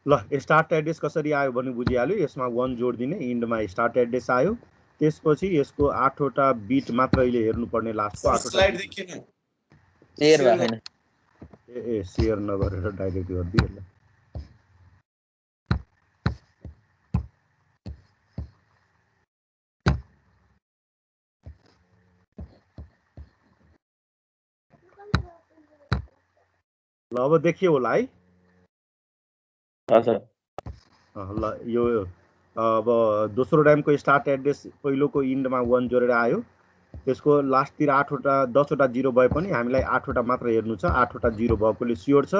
ल start address कसरी आयो भने बुझिहाल्यो। यसमा 1 जोड दिने, इन्डमा स्टार्ट एड्रेस आयो। त्यसपछि यसको 8 वटा बिट मात्र अहिले हेर्नु पर्ने, लास्टको 8 वटा स्लाइड देखिन शेयर भएको छैन। ए शेयर नगरेर डाइरेक्ट गरिदिए ल। ल अब देखियो होला है। ल यो अब दोस्रो र्यामको स्टार्ट एड्रेस पहिलोको इन्डमा 1 जोडेर आयो। त्यसको लास्टतिर 8 वटा 10 वटा जिरो भए पनि हामीलाई 8 वटा मात्र हेर्नु छ। 8 वटा जिरो भएकोले स्योर छ।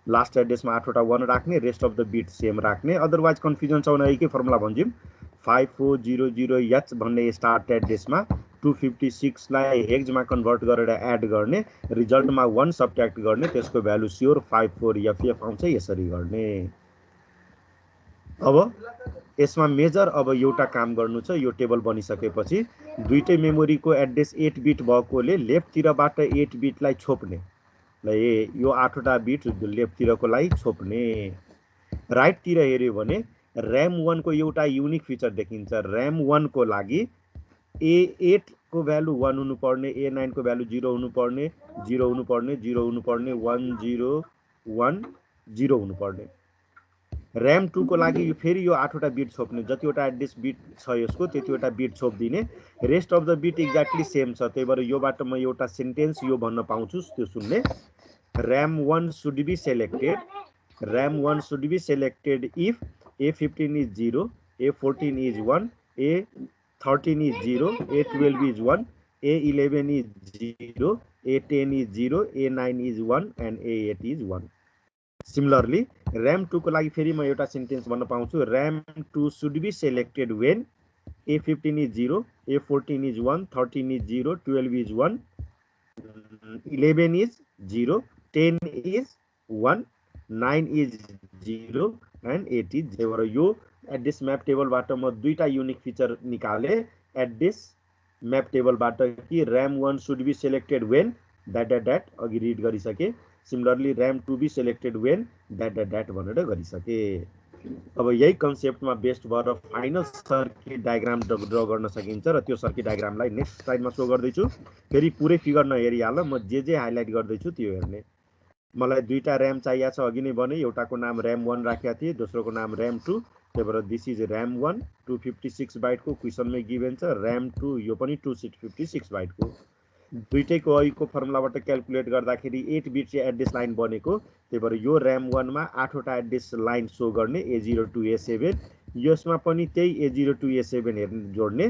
लास्ट एड्रेसमा 8 वटा 1 राख्ने, rest of the beet same राख्ने। अदरवाइज कन्फ्युजन छ भने एकै फर्मुला भन्छौँ। 5400H भन्ने स्टार्ट एड्रेसमा 256 लाई हेक्समा कन्भर्ट गरेर एड गर्ने, रिजल्टमा 1 सब्ट्र्याक्ट गर्ने, त्यसको भ्यालु स्योर 54FF आउँछ। यसरी गर्ने। अब यसमा मेजर अब एउटा काम गर्नु छ। यो टेबल बनिसकेपछि दुईटै मेमोरीको एड्रेस 8 बिट भएकोले लेफ्टतिरबाट 8 बिटलाई छोप्ने। ल यो 8 वटा बिट लेफ्टतिरको लागि छोप्ने। राइटतिर हेऱ्यो भने र्याम 1 को एउटा युनिक फिचर देखिन्छ। र्याम 1 को लागि A8 को भ्यालु 1 हुनुपर्ने, A9 को भ्यालु 0 हुनुपर्ने, 0 हुनुपर्ने, 0 हुनुपर्ने, 1 0 1 0 हुनुपर्ने। र्याम 2 को लागि फेरि यो 8 वटा बिट छोप्ने। जतिवटा एड्रेस बिट छ यसको त्यतिवटा बिट छोपिदिने। Rest of the bit exactly same छ। त्यही भएर योबाट म एउटा सेन्टेन्स यो भन्न पाउँछु, त्यो सुन्ने। RAM 1 should be selected, RAM 1 should be selected if A15 is 0, A14 is 1, A13 is 0, A12 is 1, A11 is 0, A10 is 0, A9 is 1 and A8 is 1. Similarly, RAM 2 को लागि फेरि म एउटा सेन्टेन्स भन्न पाउँछु। RAM 2 should be selected when A15 is 0, A14 is 1, 13 is 0, 12 is 1, 11 is 0, 10 is 1, 9 is 0 and 8 is 0। यो address map टेबलबाट म दुईटा युनिक फिचर निकाले। एड्रेस म्याप टेबलबाट कि RAM 1 should be selected when that अघि रिड गरिसके। Similarly RAM 2 be selected when that भनेर गरिसके। अब यही कन्सेप्टमा बेस्ड भएर फाइनल सर्किट डायग्राम ड्र गर्न सकिन्छ र त्यो सर्किट डायग्रामलाई नेक्स्ट स्लाइडमा सो गर्दैछु। फेरि पुरै फिगर नहेरिहाल, म जे हाइलाइट गर्दैछु त्यो हेर्ने। मलाई दुईटा र्याम चाहिएको छ, अघि नै भने। एउटाको नाम र्याम 1 राखेको थिएँ, दोस्रोको नाम र्याम 2। त्यही भएर दिस इज र्याम 1 256 बाइटको, क्वेसनमै गिभन छ। र्याम 2 यो पनि 256 बाइटको। दुईटैको अघिको फर्मुलाबाट क्यालकुलेट गर्दाखेरि 8 बिट चाहिँ एड्रेस लाइन बनेको। त्यही भएर यो र्याम 1 मा 8 वटा एड्रेस लाइन सो गर्ने, A0 to A7। यसमा पनि त्यही A0 to A7 हेर्ने जोड्ने।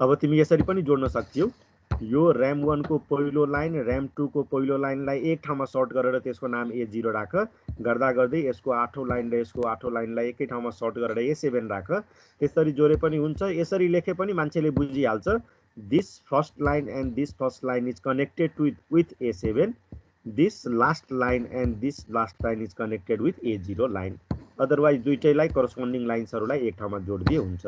अब तिमी यसरी पनि जोड्न सक्छौ। यो र्याम 1 को पहिलो लाइन र्याम 2 को पहिलो लाइनलाई एक ठाउँमा सर्ट गरेर त्यसको नाम A0 राख। गर्दा गर्दै यसको 8औं लाइन र यसको 8औं लाइनलाई एकै ठाउँमा सर्ट गरेर A7 राख। त्यसरी जोडे पनि हुन्छ, यसरी लेखे पनि मान्छेले बुझिहाल्छ। This first line and this first line is connected with A7. This last line and this last line is connected with A0 line. Otherwise दुईटैलाई करस्पोन्डिङ लाइन्सहरूलाई एक ठाउँमा जोड्दिए हुन्छ।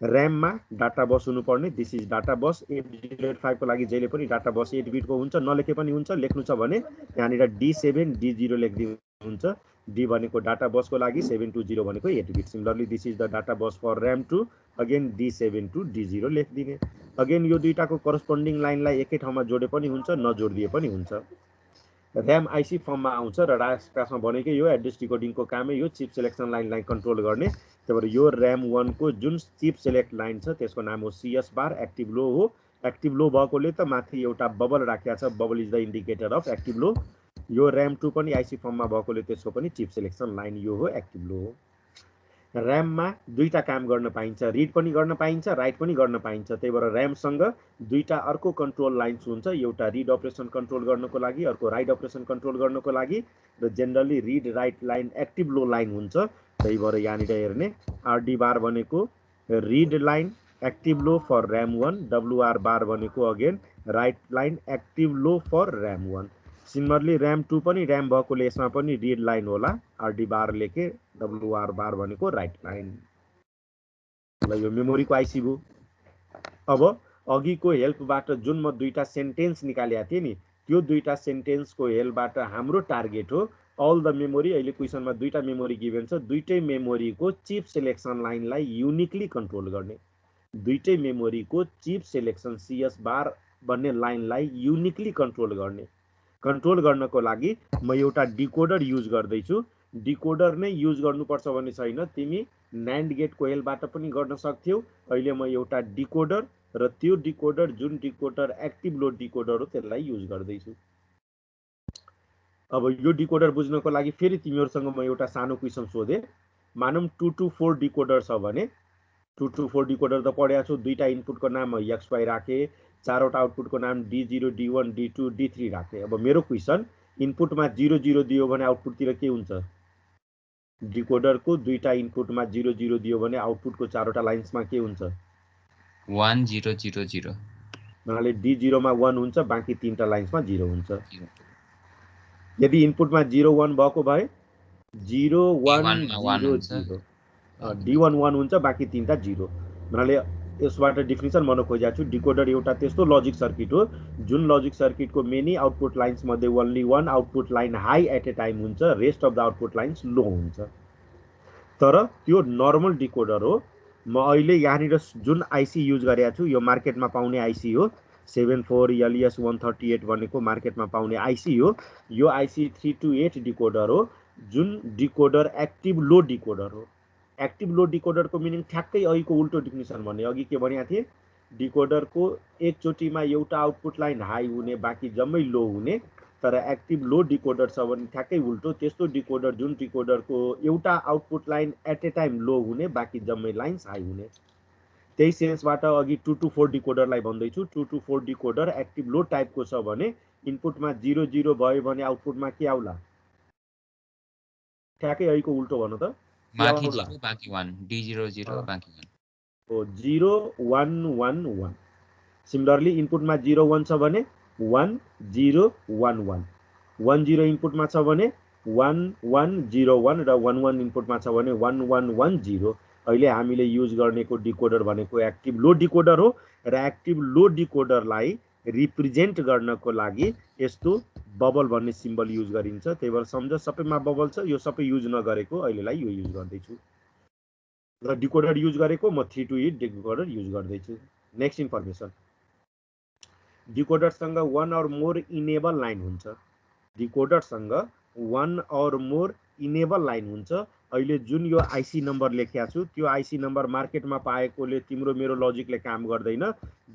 र्याममा डाटा बस हुनुपर्ने, दिस इज डाटा बस। 8085 को लागि जहिले पनि डाटा बस 8 बिटको हुन्छ, नलेखे पनि हुन्छ। लेख्नु छ भने यहाँनिर D7 D0 लेखिदिनु हुन्छ। D भनेको डाटा बसको लागि, 720 भनेको 8 बिट। Similarly this is the data bus for RAM 2, again D7 to D0 लेखिदिने। अगेन यो दुईटाको करस्पोन्डिङ लाइनलाई एकै ठाउँमा जोडे पनि हुन्छ, नजोडिदिए पनि हुन्छ। र्याम आइसी फर्ममा आउँछ र क्लासमा भनेकै यो एड्रेस डिकोडिङको कामै यो चिप सेलेक्सन लाइनलाई कन्ट्रोल गर्ने। त्यही भएर यो र्याम 1 को जुन चिप सेलेक्ट लाइन छ त्यसको नाम हो CS बार, एक्टिभ लो हो। एक्टिभ लो भएकोले त माथि एउटा बबल राखेको छ, bubble is the indicator of active low. यो र्याम 2 पनि आइसी फर्ममा भएकोले त्यसको पनि चिप सेलेक्सन लाइन यो हो, एक्टिभ लो हो। र्याममा दुईटा काम गर्न पाइन्छ, रिड पनि गर्न पाइन्छ, राइट पनि गर्न पाइन्छ। त्यही भएर र्यामसँग दुईटा अर्को कन्ट्रोल लाइन्स हुन्छ, एउटा रिड अपरेसन कन्ट्रोल गर्नको लागि, अर्को राइट अपरेसन कन्ट्रोल गर्नको लागि। र generally read write line active low line हुन्छ। त्यही भएर यहाँनिर हेर्ने RD बार भनेको read line active low for RAM 1, WR bar भनेको again write line active low for RAM 1। Similarly RAM 2 पनि र्याम भएकोले यसमा पनि रिड लाइन होला, RD बार लेखे, WR बार भनेको राइट लाइन। ल यो मेमोरीको आइसी भयो। अब अघिको हेल्पबाट जुन म दुईटा सेन्टेन्स निकालेको थिएँ नि, त्यो दुईटा सेन्टेन्सको हेल्पबाट हाम्रो टार्गेट हो अल द मेमोरी, अहिले क्वेसनमा दुईटा मेमोरी गिभन छ, दुईटै मेमोरीको चिप सेलेक्सन लाइनलाई युनिकली कन्ट्रोल गर्ने, दुईटै मेमोरीको चिप सेलेक्सन CS बार भन्ने लाइनलाई युनिकली कन्ट्रोल गर्ने। कन्ट्रोल गर्नको लागि म एउटा डिकोडर युज गर्दैछु। डिकोडर नै युज गर्नुपर्छ भन्ने छैन, तिमी NAND गेटको हेल्पबाट पनि गर्न सक्थ्यौ। अहिले म एउटा डिकोडर र त्यो डिकोडर जुन डिकोडर एक्टिभ लोड डिकोडर हो त्यसलाई युज गर्दैछु। अब यो डिकोडर बुझ्नको लागि फेरि तिमीहरूसँग म एउटा सानो क्वेसन सोधेँ। मानौँ 2 to 4 डिकोडर छ भने 2 to 4 डिकोडर त पढेको छु, दुईटा इनपुटको नाम XY राखेँ, चारवटा आउटपुटको नाम D0, D1, D2, D3 राखेँ। अब मेरो क्वेसन इनपुटमा 0 0 दियो भने आउटपुटतिर के हुन्छ? डिकोडरको दुईटा इनपुटमा 0 0 दियो भने आउटपुटको चारवटा लाइन्समा के हुन्छ? 1 0 0 0। उनीहरूले D0 मा 1 हुन्छ, बाँकी तीनटा लाइन्समा 0 हुन्छ। यदि इनपुटमा 0 1 भएको भए 0 1 0 0 D1 1 हुन्छ, बाँकी तीनटा 0। उनीहरूले यसबाट डिफिनेसन भन्न खोजेको छु, डिकोडर एउटा त्यस्तो लजिक सर्किट हो जुन लजिक सर्किटको मेनी आउटपुट लाइन्स मध्ये only one output line high at a time हुन्छ, rest of the output lines low हुन्छ। तर त्यो नर्मल डिकोडर हो। म अहिले यहाँनिर जुन आइसी युज गरेको छु यो मार्केटमा पाउने आइसी हो, 74LS138 भनेको मार्केटमा पाउने आइसी हो। यो आइसी 328 डिकोडर हो, जुन डिकोडर एक्टिभ लो डिकोडर हो। एक्टिभ लो डिकोडरको मिनिङ ठ्याक्कै अघिको उल्टो डिफिनेसन भने, अघि के भनेको थिएँ, डिकोडरको एकचोटिमा एउटा आउटपुट लाइन हाई हुने, बाँकी जम्मै लो हुने। तर एक्टिभ लो डिकोडर छ भने ठ्याक्कै उल्टो, त्यस्तो डिकोडर जुन डिकोडरको एउटा output line at a time low हुने, बाँकी जम्मै लाइन्स हाई हुने। त्यही सेन्सबाट अघि 2 to 4 डिकोडरलाई भन्दैछु। 2 to 4 डिकोडर एक्टिभ लो टाइपको छ भने इनपुटमा 0 0 भयो भने आउटपुटमा के आउला? ठ्याक्कै अघिको उल्टो भन त, बाँकी 0 बाँकी 1, D0 0 बाँकी 1 हो, 0 1 1 1। सिमिलरली इनपुटमा 0 1 छ भने 1 0 1 1, 1 0 इनपुटमा छ भने 1 1 0 1 र 1 1 इनपुटमा छ भने 1 1 1 0। अहिले हामीले युज गर्नेको डिकोडर भनेको एक्टिभ लो डिकोडर हो र एक्टिभ लो डिकोडरलाई रिप्रेजेन्ट गर्नको लागि यस्तो बबल भन्ने सिम्बल युज गरिन्छ। त्यही भएर सम्झ सबैमा बबल छ, यो सबै युज नगरेको अहिलेलाई यो युज गर्दैछु। र डिकोडर युज गरेको म 328 डिकोडर युज गर्दैछु। नेक्स्ट इन्फर्मेसन, डिकोडरसँग 1 or मोर इनेबल लाइन हुन्छ। डिकोडरसँग 1 or मोर इनेबल लाइन हुन्छ। अहिले जुन यो आइसी नम्बर लेखेको छु त्यो आइसी नम्बर मार्केटमा पाएकोले तिम्रो मेरो लजिकले काम गर्दैन।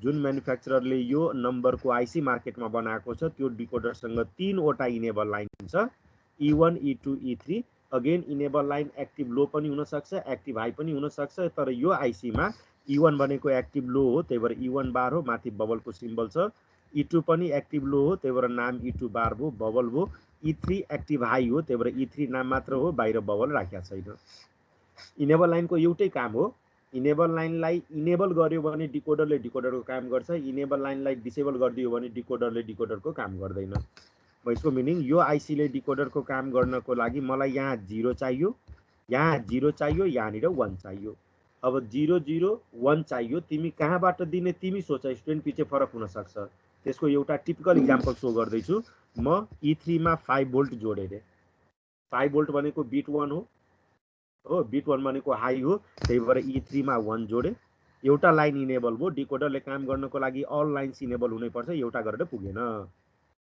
जुन म्यानुफ्याक्चररले यो नम्बरको आइसी मार्केटमा बनाएको छ त्यो डिकोडरसँग 3वटा इनेबल लाइन हुन्छ, E1 E2 E3। Again enable line active low पनि हुनसक्छ, एक्टिभ हाई पनि हुनसक्छ। तर यो आइसीमा E1 भनेको एक्टिभ लो हो, त्यही भएर E1 बार हो, माथि बबलको सिम्बल छ। E2 पनि एक्टिभ लो हो, त्यही भएर नाम E2 बार हो, बबल हो। E3 एक्टिभ हाई हो, त्यही भएर E3 नाम मात्र हो, बाहिर बबल राखेको छैन। इनेबल लाइनको एउटै काम हो, इनेबल लाइनलाई इनेबल गर्यो भने डिकोडरले डिकोडरको काम गर्छ, इनेबल लाइनलाई डिसेबल गरिदियो भने डिकोडरले डिकोडरको काम गर्दैन। यसको मिनिङ यो आइसीले डिकोडरको काम गर्नको लागि मलाई यहाँ 0 चाहियो, यहाँ 0 चाहियो, यहाँनिर 1 चाहियो। अब 0 0 1 चाहियो, तिमी कहाँबाट दिने तिमी सोच, स्टुडेन्ट पछि फरक हुनसक्छ। त्यसको एउटा टिपिकल इक्जाम्पल सो गर्दैछु म। E3 मा 5 भोल्ट जोडेर, 5 भोल्ट भनेको बिट 1 हो, बिट 1 भनेको हाई हो, त्यही भएर E3 मा 1 जोडे, एउटा लाइन इनेबल भयो। डिकोडरले काम गर्नको लागि अल लाइन्स इनेबल हुनैपर्छ, एउटा गरेर पुगेन।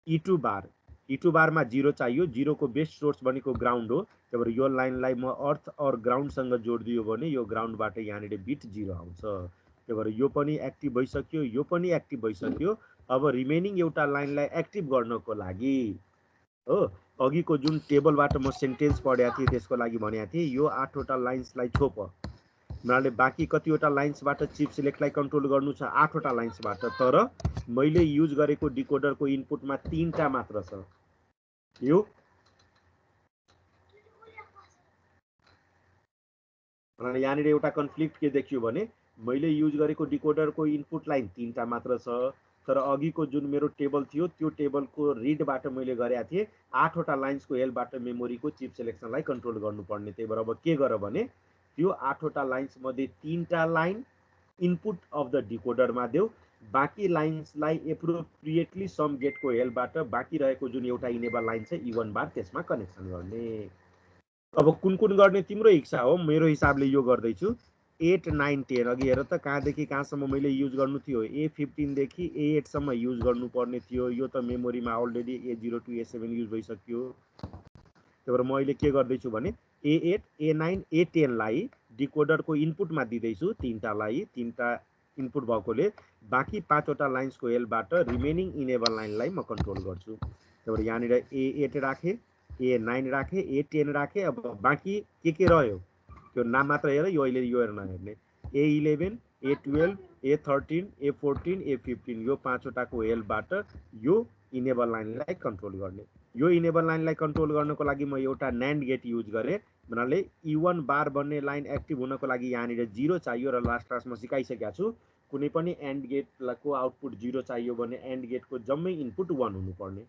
E2 बार, E2 बारमा 0 चाहियो, 0 को बेस्ट सोर्स भनेको ग्राउन्ड हो, त्यही भएर यो लाइनलाई म अर्थ और ग्राउन्डसँग जोडिदियो भने यो ग्राउन्डबाट यहाँनिर बिट 0 आउँछ। त्यही भएर यो पनि एक्टिभ भइसक्यो, यो पनि एक्टिभ भइसक्यो। अब रिमेनिङ एउटा लाइनलाई एक्टिभ गर्नको लागि हो, अघिको जुन टेबलबाट म सेन्टेन्स पढेको थिएँ त्यसको लागि भनेको थिएँ, यो 8वटा लाइन्सलाई छोप। उनीहरूले बाँकी कतिवटा लाइन्सबाट चिप सिलेक्टलाई कन्ट्रोल गर्नु छ, 8वटा लाइन्सबाट। तर मैले युज गरेको डिकोडरको इनपुटमा 3टा मात्र छ। यो यहाँनिर एउटा कन्फ्लिक्ट के देखियो भने मैले युज गरेको डिकोडरको इनपुट लाइन 3टा मात्र छ, तर अघिको जुन मेरो टेबल थियो त्यो टेबलको रिडबाट मैले गरेको थिएँ 8वटा लाइन्सको हेल्पबाट मेमोरीको चिप सेलेक्सनलाई कन्ट्रोल गर्नुपर्ने। त्यही भएर अब के गर भने त्यो 8वटा लाइन्स मध्ये 3टा लाइन इनपुट अफ द डिकोडरमा देऊ, बाँकी लाइन्सलाई एप्रोप्रिएटली सम गेटको हेल्पबाट बाँकी रहेको जुन एउटा इनेबल लाइन छ E1 बार त्यसमा कनेक्सन गर्ने। अब कुन कुन गर्ने तिम्रो इच्छा हो, मेरो हिसाबले यो गर्दैछु 8, 9, 10 अघि हेर त कहाँदेखि कहाँसम्म मैले युज गर्नु थियो, A15 देखि A8 सम्म युज गर्नुपर्ने थियो। यो त मेमोरीमा already A0 to A7 use भइसक्यो। त्यही भएर म अहिले के गर्दैछु भने A8, A9, A10 लाई डिकोडरको इनपुटमा दिँदैछु, तीनटा इनपुट भएकोले बाँकी 5वटा लाइन्सको हेल्पबाट रिमेनिङ इनेबल लाइनलाई म कन्ट्रोल गर्छु। त्यही भएर यहाँनिर A8 राखेँ, A9 राखेँ, A10 राखेँ। अब बाँकी के रह्यो त्यो नाम मात्र हेर, यो अहिले यो नहेर्ने। A11, A12, A13, A14, A15 यो 5वटाको हेल्पबाट यो इनेबल लाइनलाई कन्ट्रोल गर्ने। यो इनेबल लाइनलाई कन्ट्रोल गर्नको लागि म एउटा NAND गेट युज गरेँ। भन्नाले E1 बार भन्ने लाइन एक्टिभ हुनको लागि यहाँनिर 0 चाहियो र लास्ट क्लासमा सिकाइसकेको छु। कुनै पनि एन्ड गेटको आउटपुट 0 चाहियो भने एन्ड गेटको जम्मै इनपुट 1 हुनुपर्ने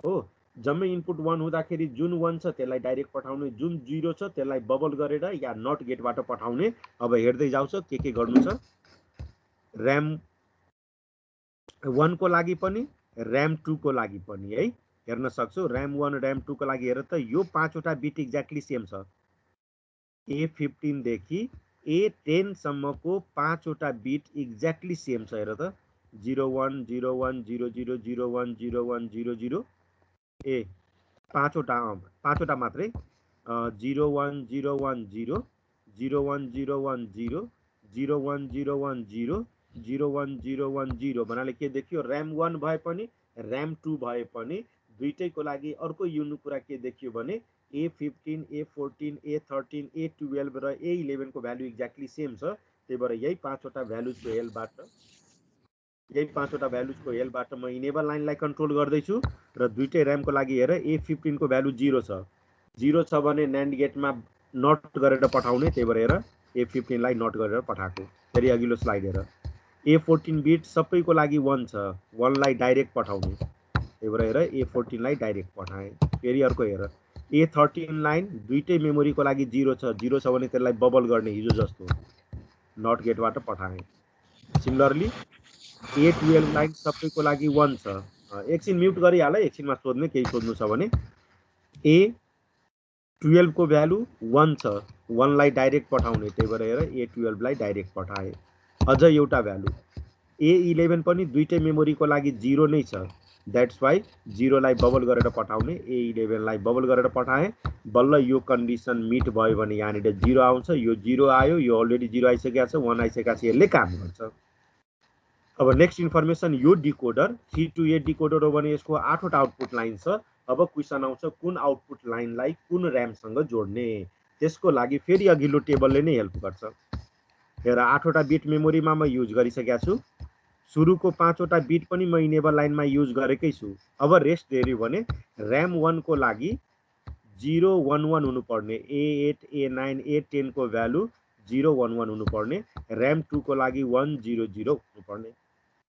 हो। जम्मै इनपुट 1 हुँदाखेरि जुन 1 छ त्यसलाई डाइरेक्ट पठाउने, जुन 0 छ त्यसलाई बबल गरेर या नट गेटबाट पठाउने। अब हेर्दै जाउँछ के गर्नु छ। ऱ्याम 1 को लागि पनि ऱ्याम 2 को लागि पनि है हेर्न सक्छौ। ऱ्याम 1 ऱ्याम 2 को लागि हेर त यो 5वटा बिट एक्ज्याक्टली सेम छ। A15 देखि A10 सम्मको 5वटा बिट एक्ज्याक्टली सेम छ। हेर त 01 01 00 01 01 00 ए 5वटा मात्रै 01 01 0 01 01 0 01 01 0 01 01 0 भन्नाले के देखियो, ऱ्याम 1 भए पनि ऱ्याम 2 भए पनि दुईटैको लागि अर्को युनिक कुरा के देखियो भने A15, A14, A13, A12 र A11 को भ्यालु एक्ज्याक्टली सेम छ। त्यही भएर यही 5वटा भ्यालुजको हेल्पबाट म इनेबल लाइनलाई कन्ट्रोल गर्दैछु। र दुईटै ऱ्यामको लागि हेर A15 को भ्यालु 0 छ। 0 छ भने NAND गेटमा नट गरेर पठाउने। त्यही भएर हेर A15 लाई नट गरेर पठाएको। फेरि अघिल्लो स्लाइड हेर A14 बिट सबैको लागि 1 छ, 1 लाई डाइरेक्ट पठाउने। त्यही भएर हेर A14 लाई डाइरेक्ट पठाएँ। फेरि अर्को हेर A13 लाइन दुईटै मेमोरीको लागि 0 छ, 0 छ भने त्यसलाई बबल गर्ने हिजो जस्तो नट गेटबाट पठाएँ। सिमिलरली A12 लाइन सबैको लागि 1 छ। एकछिन म्युट गरिहाल, एकछिनमा सोध्ने केही सोध्नु छ भने। A12 को भ्यालु 1 छ, 1 लाई डाइरेक्ट पठाउने। त्यही भएर हेर A12 लाई डाइरेक्ट पठाए। अझ एउटा भ्यालु A11 पनि दुईटै मेमोरीको लागि 0 नै छ, द्याट्स वाइ 0 लाई बबल गरेर पठाउने। A11 लाई बबल गरेर पठाएँ। बल्ल यो कन्डिसन मिट भयो भने यहाँनिर 0 आउँछ। यो 0 आयो, यो अलरेडी 0 आइसकेको छ, 1 आइसकेको छ, यसले काम गर्छ। अब नेक्स्ट इन्फर्मेसन, यो डिकोडर 3 to 8 डिकोडर हो भने यसको 8वटा आउटपुट लाइन छ। अब क्वेसन आउँछ कुन आउटपुट लाइनलाई कुन ऱ्यामसँग जोड्ने। त्यसको लागि फेरि अघिल्लो टेबलले नै हेल्प गर्छ। हेर 8वटा बिट मेमोरीमा म युज गरिसकेको छु। सुरुको 5वटा बिट पनि म इनेबल लाइनमा युज गरेकै छु। अब रेस्ट हेऱ्यो भने ऱ्याम 1 को लागि 011 हुनुपर्ने, A8 A9 A10 को भ्यालु 011 हुनुपर्ने, ऱ्याम 2 को लागि 100 हुनुपर्ने।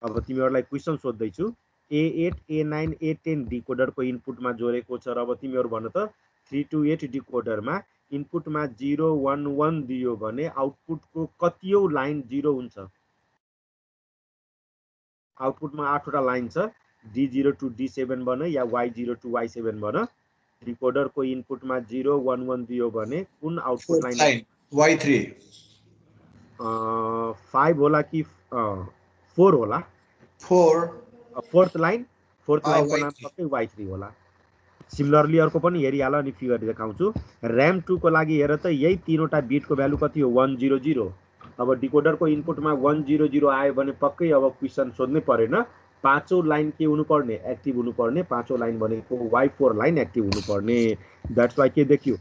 अब तिमीहरूलाई क्वेसन सोध्दैछु, A8 A9 A10 डिकोडरको इनपुटमा जोडेको छ र अब तिमीहरू भन त 3 to 8 डिकोडरमा इनपुटमा 011 दियो भने आउटपुटको कतियौं लाइन 0 हुन्छ। आउटपुटमा 8वटा लाइन छ, D0 to D7 भन या Y0 to Y7 भन। डिकोडरको इनपुटमा 011 दियो भने कुन आउटपुट लाइन? Y3 5 होला कि 4 होला? 4th लाइन को नाम पक्कै Y3 होला। सिमिलरली अर्को पनि हेरिहाल, अनि फिगर देखाउँछु। ऱ्याम 2 को लागि हेर त यही 3वटा बिटको भ्यालु कति हो? 100। अब डिकोडरको इनपुटमा 100 आयो भने पक्कै अब क्वेसन सोध्नै परेन, 5औं लाइन के हुनुपर्ने? एक्टिभ हुनुपर्ने। 5औं लाइन भनेको Y4 लाइन एक्टिभ हुनुपर्ने। द्याट्स वाइ के देखियो,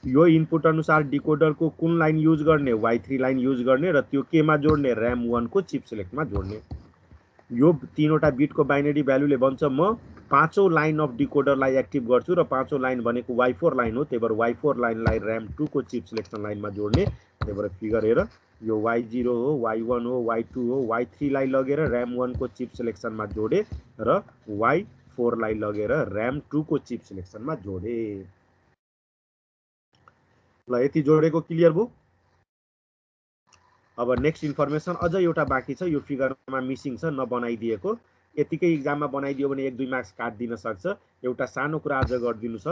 यो इनपुट अनुसार डिकोडरको कुन लाइन युज गर्ने? Y3 लाइन युज गर्ने र त्यो केमा जोड्ने? ऱ्याम 1 को चिप सिलेक्टमा जोड्ने। यो 3वटा बिटको बाइनरी भ्यालुले भन्छ म 5औं लाइन अफ डिकोडरलाई एक्टिभ गर्छु र 5औं लाइन भनेको Y4 लाइन हो। त्यही भएर Y4 लाइनलाई ऱ्याम 2 को चिप सिलेक्सन लाइनमा जोड्ने। त्यही भएर फिगर हेर, यो Y0 हो, Y1 हो, Y2 हो, Y3 लाई लगेर ऱ्याम 1 को चिप सिलेक्सनमा जोडे र Y4 लाई लगेर ऱ्याम 2 को चिप सिलेक्सनमा जोडे। ल यति जोडेको क्लियर भयो? अब नेक्स्ट इन्फर्मेसन अझ एउटा बाँकी छ, यो फिगरमा मिसिङ छ, नबनाइदिएको। यतिकै इक्जाममा बनाइदियो भने 1-2 मार्क्स काटिदिन सक्छ। एउटा सानो कुरा अझ गरिदिनु छ,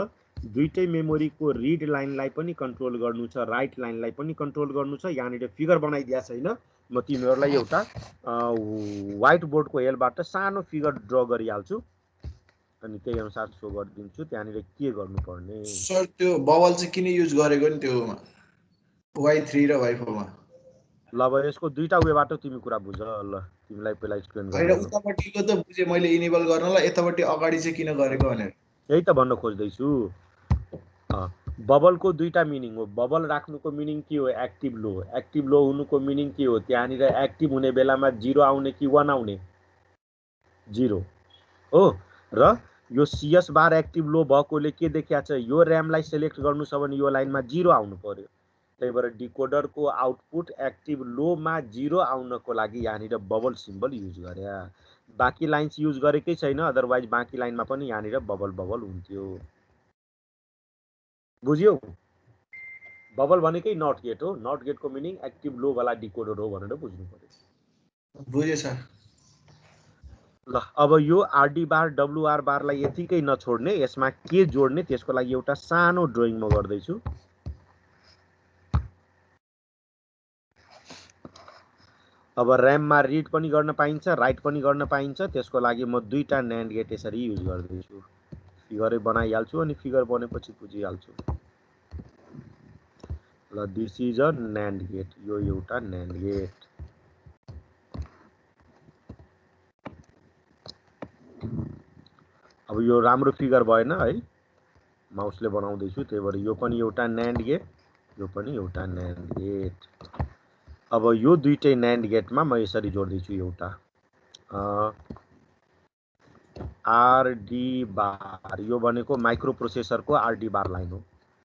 दुईटै मेमोरीको रिड लाइनलाई पनि कन्ट्रोल गर्नु छ, राइट लाइनलाई पनि कन्ट्रोल गर्नु छ। यहाँनिर फिगर बनाइदिएको छैन, म तिमीहरूलाई एउटा व्हाइट बोर्डको हेल्पबाट सानो फिगर ड्र गरिहाल्छु अनि त्यही अनुसार सो गरिदिन्छु। त्यहाँनिर के गर्नुपर्ने सर त्यो बबल चाहिँ किन युज गरेको नि त्यो y3 र y4 मा? ल अब यसको दुईटा वेबाट तिमी कुरा बुझ। ल तिमीलाई पहिला एक्सप्लेन हैन, गरिहाल्नु। उतापट्टिको त बुझे मैले इनेबल गर्नलाई, यतापट्टि अगाडि चाहिँ किन गरेको भनेर। यही त भन्न खोज्दैछु। बबलको दुईटा मिनिङ हो। बबल राख्नुको मिनिङ के हो? एक्टिभ लो। एक्टिभ लो हुनुको मिनिङ के हो? त्यहाँनिर एक्टिभ हुने बेलामा 0 आउने कि 1 आउने? 0 हो। र यो CS बार एक्टिभ लो भएकोले के देखिया छ? यो ऱ्यामलाई सेलेक्ट गर्नु छ भने यो लाइनमा 0 आउनु पर्यो। त्यही भएर डिकोडरको आउटपुट एक्टिभ लोमा 0 आउनको लागि यहाँनिर बबल सिम्बल युज गरे। बाँकी लाइन्स युज गरेकै छैन, अदरवाइज बाँकी लाइनमा पनि यहाँनिर बबल बबल हुन्थ्यो। बुझ्यौ? बबल भनेकै नट गेट हो। नट गेटको मिनिङ एक्टिभ लो वाला डिकोडर हो भनेर बुझ्नु पर्यो। बुझे सर। ल अब यो आरडी बार डब्लुआर बारलाई यतिकै नछोड्ने, यसमा के जोड्ने त्यसको लागि एउटा सानो ड्रइङ म गर्दैछु। अब ऱ्याममा रिड पनि गर्न पाइन्छ, राइट पनि गर्न पाइन्छ। त्यसको लागि म दुईटा न्यान्ड गेट यसरी युज गर्दैछु। फिगरै बनाइहाल्छु अनि फिगर बनेपछि बुझिहाल्छु। ल दिस इज अ न्यान्ड गेट, यो एउटा न्यान्ड गेट। अब यो राम्रो फिगर भएन है, माउसले बनाउँदैछु, त्यही भएर यो पनि एउटा न्यान्ड गेट, यो पनि एउटा न्यान्ड गेट। अब यो दुईटै न्यान्ड गेटमा म यसरी जोड्दैछु एउटा आरडी बार। यो भनेको माइक्रो प्रोसेसरको आरडी बार लाइन हो।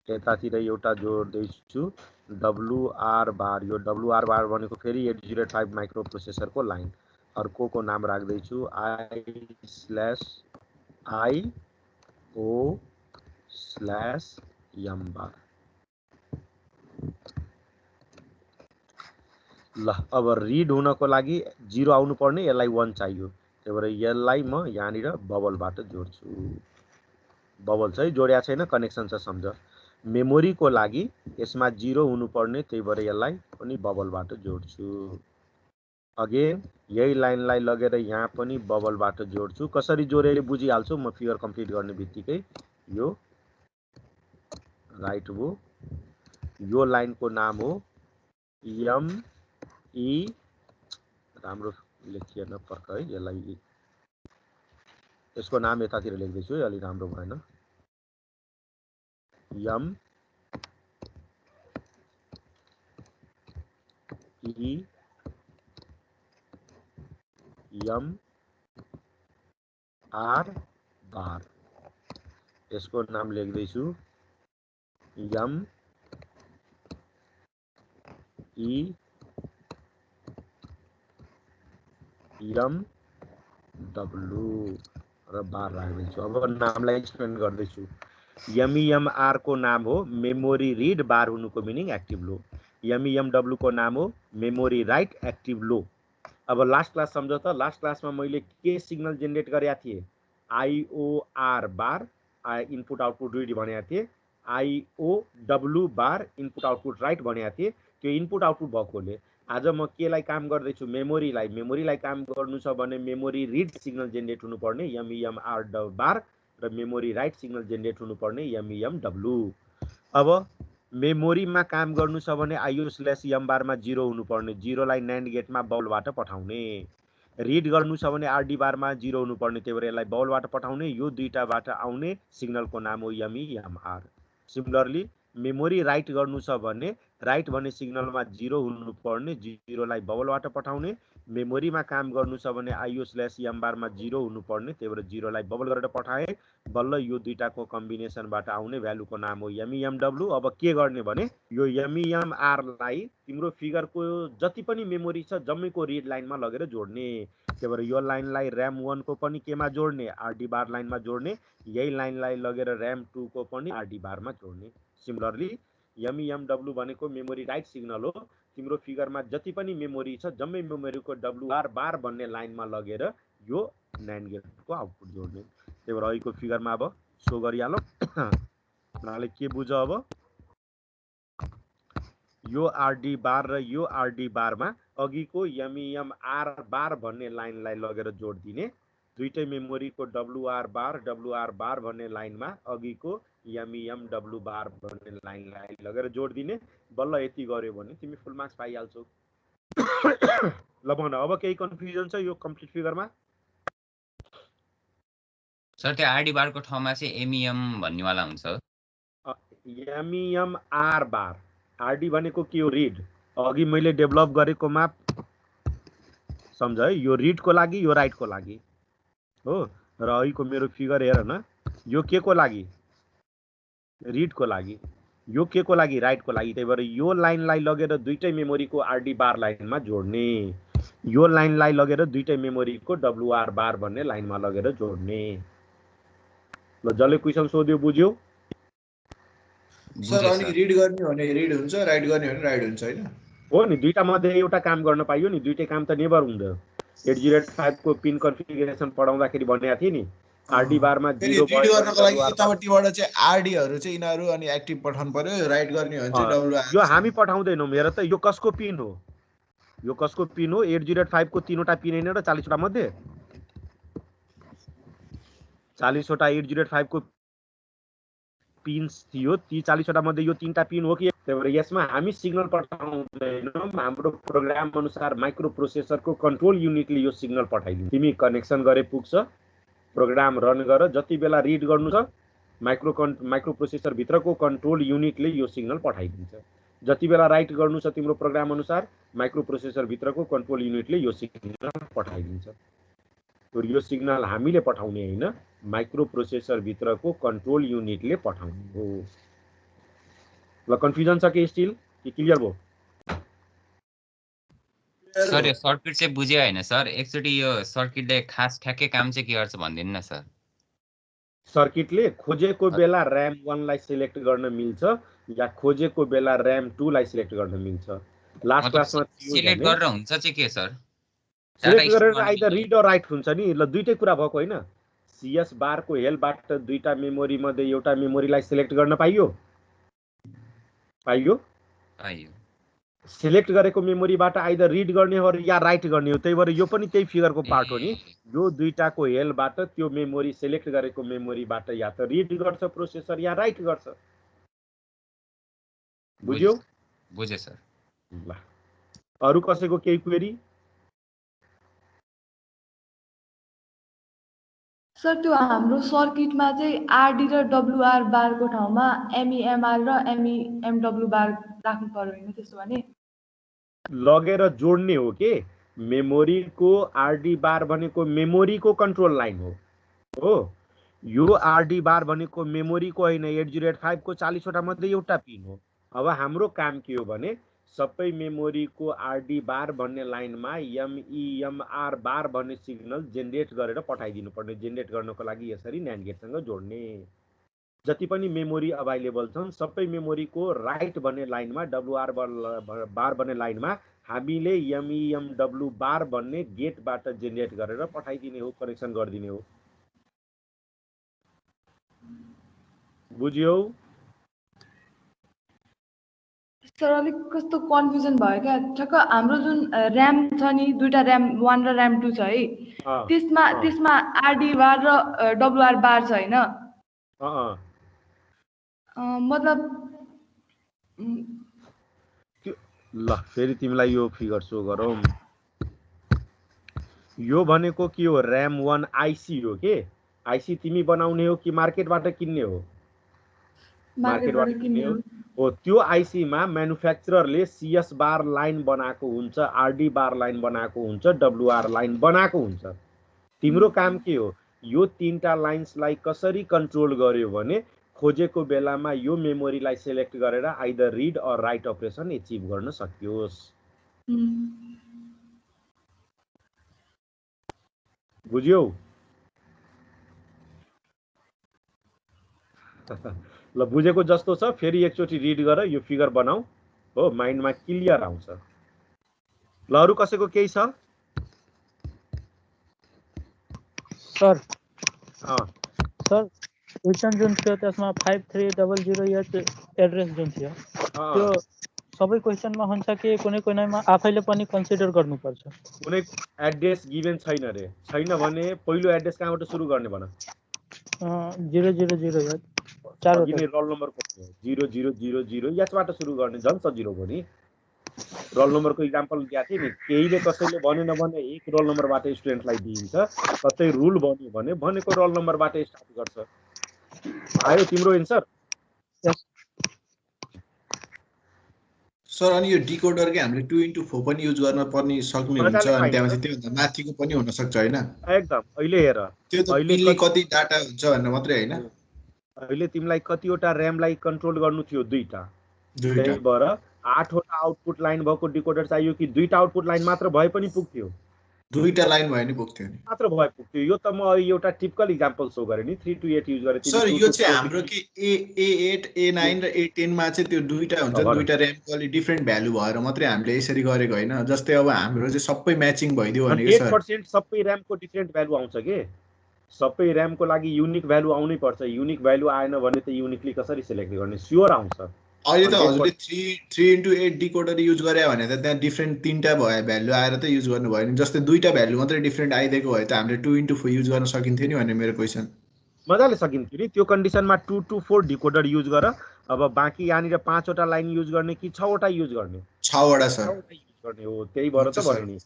यतातिर एउटा जोड्दैछु डब्लुआर बार। यो डब्लुआर बार भनेको फेरि 8085 माइक्रो प्रोसेसरको लाइन। अर्कोको नाम राख्दैछु I/O/M बार। ल अब रिड हुनको लागि 0 आउनु पर्ने, यसलाई 1 चाहियो। त्यही भएर यसलाई म यहाँनिर बबलबाट जोड्छु। बबल चाहिँ जोड्या छैन, कनेक्सन छ सम्झ। मेमोरीको लागि यसमा 0 हुनुपर्ने, त्यही भएर यसलाई पनि बबलबाट जोड्छु। अगेन यही लाइनलाई लगेर यहाँ पनि बबलबाट जोड्छु। कसरी जोडेर बुझिहाल्छु म फिगर कम्प्लिट गर्ने बित्तिकै। यो राइट हो, यो लाइनको नाम हो ME। राम्रो लेखिएन पर्ख है, यसलाई यसको नाम यतातिर लेख्दैछु है, अलि राम्रो भएन। MEMR बार। यसको नाम लेख्दैछु MEMW र बार राख्दैछु। अब नामलाई एक्सप्लेन गर्दैछु। MEMR को नाम हो मेमोरी रिड, बार हुनुको मिनिङ एक्टिभ लो। MEMW को नाम हो मेमोरी राइट एक्टिभ लो। अब लास्ट क्लास सम्झ त, लास्ट क्लासमा मैले के सिग्नल जेनेरेट गरेका थिएँ? IOR बार, इनपुट आउटपुट रिड भनेको थिएँ। IOW बार, इनपुट आउटपुट राइट भनेको थिएँ। त्यो इनपुट आउटपुट भएकोले आज म केलाई काम गर्दैछु? मेमोरीलाई काम गर्नु छ भने मेमोरी रिड सिग्नल जेनेरेट हुनुपर्ने MEMR बार र मेमोरी राइट सिग्नल जेनेरेट हुनुपर्ने MEMW। अब मेमोरीमा काम गर्नु छ भने IO/M बारमा 0 हुनुपर्ने, 0लाई न्यान्ड गेटमा बबलबाट पठाउने। रिड गर्नु छ भने आरडी बारमा 0 हुनुपर्ने, त्यही भएर यसलाई बबलबाट पठाउने। यो दुईटाबाट आउने सिग्नलको नाम हो MEMR। सिमिलरली मेमोरी राइट गर्नु छ भने राइट भन्ने सिग्नलमा 0 हुनुपर्ने, 0लाई बबलबाट पठाउने। मेमोरीमा काम गर्नु छ भने IO/M बारमा 0 हुनुपर्ने, त्यही भएर 0लाई बबल गरेर पठाए। बल्ल यो दुईटाको कम्बिनेसनबाट आउने भ्यालुको नाम हो MEMW। अब के गर्ने भने यो MEMR लाई तिम्रो फिगरको जति पनि मेमोरी छ जम्मैको रिड लाइनमा लगेर जोड्ने। त्यही भएर यो लाइनलाई ऱ्याम 1 को पनि केमा जोड्ने? आरडी बार लाइनमा जोड्ने। यही लाइनलाई लगेर ऱ्याम 2 को पनि आरडी बारमा जोड्ने। सिमिलरली MEMW भनेको मेमोरी राइट सिग्नल हो। तिम्रो फिगरमा जति पनि मेमोरी छ जम्मै मेमोरीको WR बार भन्ने लाइनमा लगेर यो NAND गेटको आउटपुट जोड्ने। त्यही भएर अहिलेको फिगरमा अब सो गरिहालौँ। उनीहरूले के बुझ अब यो RD बार र यो RD बारमा अघिको MEM R बार भन्ने लाइनलाई लगेर जोड दिने। दुईटै मेमोरीको WR बार भन्ने लाइनमा अघिको MEM W बार भन्ने लाइनलाई लगेर जोड दिने। बल्ल यति गर्यो भने तिमी फुल मार्क्स पाइहाल्छौ। ल भन अब केही कन्फ्युजन छ यो कम्प्लिट फिगरमा? सर त्यो RD बारको ठाउँमा चाहिँ MEM भन्नेवाला हुन्छ। MEM R बार, RD भनेको के हो? रिड। अघि मैले डेभलप गरेकोमा सम्झ है, यो रिडको लागि यो राइटको लागि हो। र अहिलेको मेरो फिगर हेर न, यो के को लागि? रिडको लागि। यो के को लागि? राइटको लागि। त्यही भएर यो लाइनलाई लगेर दुईटै मेमोरीको RD बार लाइनमा जोड्ने, यो लाइनलाई लगेर दुईटै मेमोरीको WR बार भन्ने लाइनमा लगेर जोड्ने। ल जसले क्वेसन सोध्यो बुझ्यो? सर अनि रिड गर्ने हो भने रिड हुन्छ, राइट गर्ने हो भने राइट हुन्छ हैन? हो नि, दुईटा मध्ये एउटा काम गर्न पाइयो नि, दुईटै काम त नेभर हुँदैन। 8085 को पिन कन्फिगरेसन पढाउँदाखेरि भनेको थिएँ नि, RD बारमा 0 रिड गर्नको लागि यतापट्टिबाट चाहिँ RD हरू चाहिँ यिनीहरू अनि एक्टिभ पठाउनु पर्यो, राइट गर्ने हो भने चाहिँ WR। यो हामी पठाउँदैनौँ। हेर त यो कसको पिन हो? यो कसको पिन हो? 8085 को 3वटा पिन हैन र 40 वटा मध्ये 40 वटा 8085 को पिन्स थियो, ती 40 वटा मध्ये यो 3टा पिन हो कि? त्यही भएर यसमा हामी सिग्नल पठाउँदैनौँ, हाम्रो प्रोग्राम अनुसार माइक्रो प्रोसेसरको कन्ट्रोल युनिटले यो सिग्नल पठाइदिन्छ। तिमी कनेक्सन गरे पुग्छ, प्रोग्राम रन गर, जति बेला रिड गर्नु छ माइक्रो प्रोसेसर भित्रको कन्ट्रोल युनिटले यो सिग्नल पठाइदिन्छ। जति बेला राइट गर्नु छ तिम्रो प्रोग्राम अनुसार माइक्रो प्रोसेसर भित्रको कन्ट्रोल युनिटले यो सिग्नल पठाइदिन्छ। यो सिग्नल हामीले पठाउने हैन, माइक्रो प्रोसेसर भित्रको कन्ट्रोल युनिटले पठाउने हो। ल कन्फ्युजन छ कि स्टिल कि क्लियर भयो? सर यो सर्किट चाहिँ बुझ्यो हैन सर? एकचोटी यो सर्किटले खास ठ्याक्कै काम चाहिँ के गर्छ भनिदिनु न सर। सर्किटले खोजेको बेला RAM 1 लाई सिलेक्ट गर्न मिल्छ या खोजेको बेला RAM 2 लाई सिलेक्ट गर्न मिल्छ। लास्ट क्लासमा सिलेक्ट गरेर हुन्छ चाहिँ के सर? सिलेक्ट गरेर आइदर रिड अर राइट हुन्छ नि। ल दुईटै कुरा भएको हैन? CS बारको हेल्पबाट दुईटा मेमोरी मध्ये एउटा मेमोरीलाई सिलेक्ट गर्न पाइयो? पाइयो। सिलेक्ट गरेको मेमोरीबाट आइदर रिड गर्ने हो या राइट गर्ने हो। त्यही भएर यो पनि त्यही फिगरको पार्ट हो नि। यो दुईटाको हेल्पबाट त्यो मेमोरी सिलेक्ट गरेको मेमोरीबाट या त रिड गर्छ प्रोसेसर या राइट गर्छ। बुझ्यो? बुझे सर। ल अरु कसैको केही क्वेरी? सर त्यो हाम्रो सर्किटमा चाहिँ RD र WR बारको ठाउँमा MEMR र MEMW बार राख्नु पर्यो हैन? त्यसो भने लगेर जोड्ने हो के? मेमोरीको RD बार भनेको मेमोरीको कन्ट्रोल लाइन हो। यो RD बार भनेको मेमोरीको हैन, 8085 को 40 वटा मध्ये एउटा पिन हो। अब हाम्रो काम के हो भने सबै मेमोरीको RD बार भन्ने लाइनमा MEMR बार भन्ने सिग्नल जेनेरेट गरेर पठाइदिनु पर्ने। जेनेरेट गर्नको लागि यसरी NAND गेटसँग जोड्ने। जति पनि मेमोरी अभाइलेबल छन् सबै मेमोरीको राइट भन्ने लाइनमा WR बार भन्ने लाइनमा हामीले MEMW बार भन्ने गेटबाट जेनेरेट गरेर पठाइदिने हो, कनेक्सन गरिदिने हो। बुझ्यौ? सर अलिक कस्तो कन्फ्युजन भयो क्या। ठक्क हाम्रो जुन र्याम छ नि, दुईटा र्याम 1 र र्याम 2 छ है, त्यसमा RD बार र WR बार छ हैन? मतलब ल फेरि तिमीलाई यो फिगर सो गरौँ। यो भनेको के हो? र्याम 1 आइसी हो के? आइसी तिमी बनाउने हो कि मार्केटबाट किन्ने हो? मार्केटबाट किन्ने हो। त्यो आइसीमा म्यानुफ्याक्चररले CS बार लाइन बनाएको हुन्छ, RD बार लाइन बनाएको हुन्छ, WR लाइन बनाएको हुन्छ। तिम्रो काम के हो? यो तीनटा लाइन्सलाई कसरी कन्ट्रोल गर्यो भने खोजेको बेलामा यो मेमोरीलाई सिलेक्ट गरेर either read or write operation achieve गर्न सकियोस्। बुझ्यौ? ल बुझेको जस्तो छ, फेरि एकचोटि रिड गर, यो फिगर बनाऊ। हो, माइन्डमा क्लियर आउँछ। ल अरु कसैको केही छ? सर सर क्वेसन जुन थियो त्यसमा 5300 एड्रेस जुन थियो त्यो सबै क्वेसनमा हुन्छ कि कुनैमा आफैले पनि कन्सिडर गर्नुपर्छ? कुनै एड्रेस गिभन छैन रे। छैन भने पहिलो एड्रेस कहाँबाट सुरु गर्ने भन? 000 अघि नै रोल नम्बर 0000 यसबाट सुरु गर्ने, झन् सजिलो हो नि। रोल नम्बरको इक्जाम्पल दिएको थिएँ नि, केहीले कसैले भनेन भने एक रोल नम्बरबाट स्टुडेन्टलाई दिइन्छ, कतै रुल बन्यो भने भनेको रोल नम्बरबाट स्टार्ट गर्छ। आयो तिम्रो एन्सर? सर अनि यो डिकोडर के हामीले 2x4 पनि युज गर्न पर्ने सक्ने हुन्छ अनि त्यसपछि त्यो माथिको पनि हुन सक्छ हैन? एकदम। अहिले हेर, त्यो त पिनले कति डाटा हुन्छ भन्ने मात्रै हैन। अहिले तिमीलाई कतिवटा र्यामलाई कन्ट्रोल गर्नु थियो? दुईटा। त्यही भएर 8 वटा आउटपुट लाइन भएको डिकोडर चाहियो कि दुईटा आउटपुट लाइन मात्र भए पनि पुग्थ्यो? दुईटा लाइन भए नि पुग्थ्यो नि। मात्र भए पुग्थ्यो। यो त म एउटा टिपिकल एक्जाम्पल सो गरे नि, 3 to 8 युज गरे। सर यो चाहिँ हाम्रो के A8 A9 र A10 मा चाहिँ त्यो दुईटा हुन्छ, दुईटा र्यामको अलि डिफरेन्ट भ्यालु भएर मात्रै हामीले यसरी गरेको हैन। जस्तै अब हाम्रो चाहिँ सबै म्याचिङ भइदियो भने के सर? 8% सबै र्यामको डिफरेन्ट भ्यालु आउँछ के? सबै र्यामको लागि युनिक भ्यालु आउनै पर्छ। युनिक भ्यालु आएन भने त युनिकली कसरी सिलेक्ट गर्ने? स्योर आउँछ। अहिले त हजुरले 3x8 डिकोडर युज गरे भने त त्यहाँ डिफरेन्ट तीनटा भयो भ्यालु आएर त युज गर्नु भयो नि। जस्तै दुईटा भ्यालु मात्रै डिफरेन्ट आइदिएको भए त हामीले 2x4 युज गर्न सकिन्थ्यो नि भन्ने मेरो क्वेसन। मजाले सकिन्थ्यो नि। त्यो कन्डिसनमा 2 to 4 डिकोडर युज गर। अब बाँकी यहाँनिर 5 वटा लाइन युज गर्ने कि 6 वटा युज गर्ने? 6 वटा सर। 6 वटा युज गर्ने हो। त्यही भएर त भने नि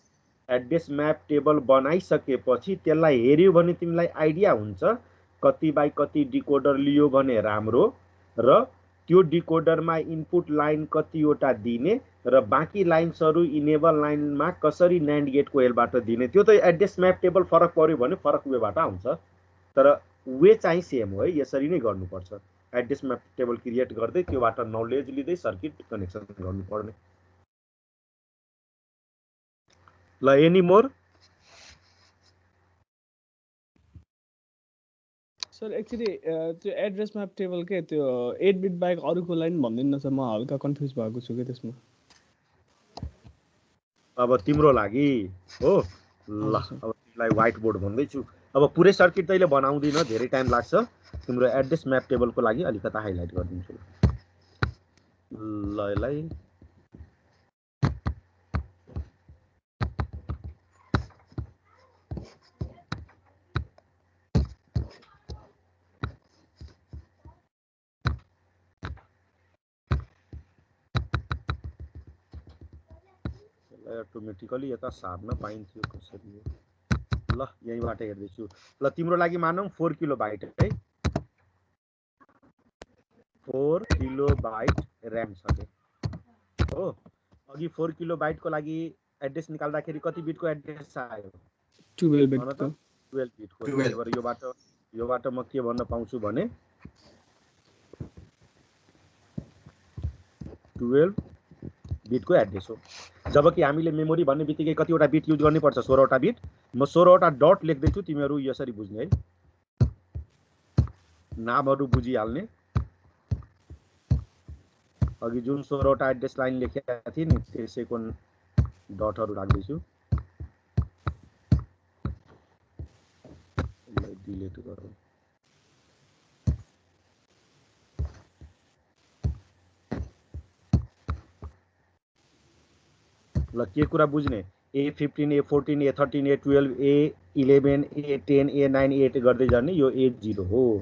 एड्रेस म्याप टेबल बनाइसकेपछि त्यसलाई हेर्यो भने तिमीलाई आइडिया हुन्छ कति बाइ कति डिकोडर लियो भने राम्रो, र त्यो डिकोडरमा इनपुट लाइन कतिवटा दिने र बाँकी लाइन्सहरू इनेबल लाइनमा कसरी न्यान्ड गेटको हेलबाट दिने। त्यो त एड्रेस म्याप टेबल फरक पर्यो भने फरक वेबाट आउँछ, तर वे चाहिँ सेम हो है। यसरी नै गर्नुपर्छ। एड्रेस म्याप टेबल क्रिएट गर्दै त्योबाट नलेज लिँदै सर्किट कनेक्सन गर्नुपर्ने। ल एनी मोर? सर एक्चुअली त्यो एड्रेस म्याप टेबल के त्यो 8 बिट बाहेक अरूको लाइन भन्दिनँ सर, म हल्का कन्फ्युज भएको छु कि त्यसमा। अब तिम्रो लागि हो ल, अब तिमीलाई व्हाइट बोर्ड भन्दैछु। अब पुरै सर्किट तैँले बनाउँदिन, धेरै टाइम लाग्छ। तिम्रो एड्रेस म्याप टेबलको लागि अलिकता हाइलाइट गरिदिन्छु ल। यसलाई अटोमेटिकली यता सार्न पाइन्थ्यो कसरी? ल यहीँबाट हेर्दैछु। ल तिम्रो लागि मानौँ 4 किलोबाइट है, 4 किलोबाइट र्याम छ के हो। अघि 4 किलोबाइटको लागि एड्रेस निकाल्दाखेरि कति बिटको एड्रेस आयो? 12 बिटको। 12 बिटको। योबाट म के भन्न पाउँछु भने 12 बिटको एड्रेस हो। जबकि हामीले मेमोरी भन्ने बित्तिकै कतिवटा बिट युज गर्नै पर्छ? 16 वटा बिट। म 16 वटा डट लेख्दैछु, तिमीहरू यसरी बुझ्ने है, नामहरू बुझिहाल्ने। अघि जुन 16 वटा एड्रेस लाइन लेखेका थिए नि त्यसैको डटहरू राख्दैछु। डिलिट गरौँ। ल के कुरा बुझ्ने? A15 A14 A13 A12 A11 A10 A9 A8 गर्दै जाने। यो A0 हो।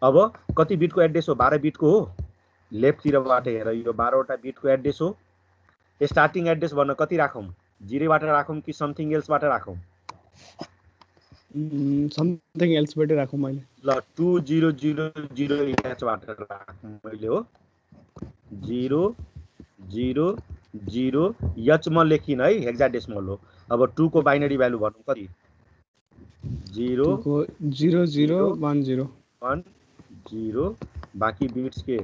अब कति बिटको एड्रेस हो? 12 बिटको हो। लेफ्टतिरबाट हेर, यो 12 वटा बिटको एड्रेस हो। स्टार्टिङ एड्रेस भन्न कति राखौँ? 0बाट राखौँ कि समथिङ एल्सबाट राखौँ? समथिङ एल्सबाट राखौँ मैले। ल 2000H बाट राखौँ मैले हो। 000H म लेखिन है, हेक्साडेसिमल हो। अब 2 को बाइनरी भ्यालु भनौँ कति? 0010 बाँकी बिट्स के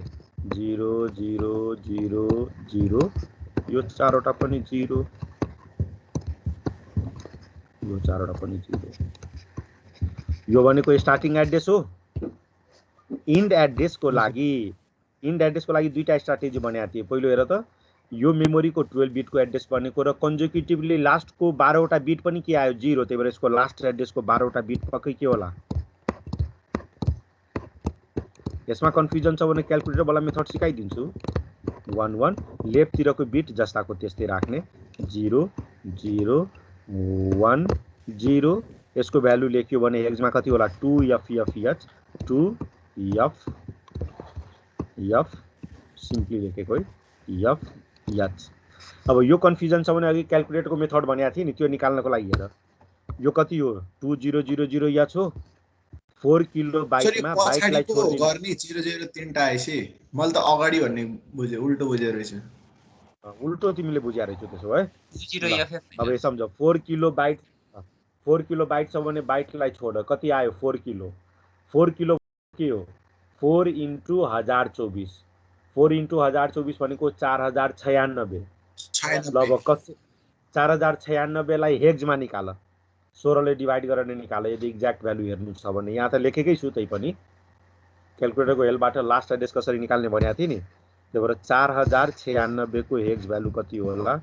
0000। यो 4 वटा पनि 0, यो 4 वटा पनि 0। यो भनेको स्टार्टिङ एड्रेस हो। इन्ड एड्रेसको लागि दुईटा स्ट्राटेजी बनाएको थिए। पहिलो हेर त, यो मेमोरीको 12 बिटको एड्रेस बनेको र कन्जेक्युटिभली लास्टको 12 वटा बिट पनि के आयो 0, त्यही भएर यसको लास्ट एड्रेसको 12 वटा बिट पक्कै के होला? यसमा कन्फ्युजन छ भने क्याल्कुलेटर वाला मेथड सिकाइदिन्छु। 1 1 लेफ्टतिरको बिट जस्ताको त्यस्तै राख्ने 0 0 1 0। यसको भ्यालु लेख्यो भने हेक्समा कति होला? 2FFH 2FF सिम्पली लेखेको है FH। अब यो कन्फ्युजन छ भने अघि क्याल्कुलेटरको मेथड भनेको थिएँ नि, त्यो निकाल्नको लागि हेर यो कति हो? 2000H हो। 4 किलो बाइटमा बाइटलाई छोड्दिनु गर्ने 00 तीनटा आएपछि मैले त अगाडि भन्ने बुझे, उल्टो बुझे रहेछ। उल्टो तिमीले बुझ्या रहेछौ त्यसो भए। 20FF अब यो सम्झ 4 किलो बाइट छ भने बाइटलाई छोड कति आयो? 4 किलो। 4 किलो के हो? 4 × 1024। 4 × 1024 भनेको 4096। ल अब 4096 लाई हेक्समा निकाल, 16 ले डिभाइड गरेर निकाल यदि एक्ज्याक्ट भ्यालु हेर्नु छ भने। यहाँ त लेखेकै छु त्यही पनि क्याल्कुलेटरको हेल्पबाट लास्ट एड्रेस कसरी निकाल्ने भनेको थिएँ नि। त्यही भएर 4096 को हेक्स भ्यालु कति होला?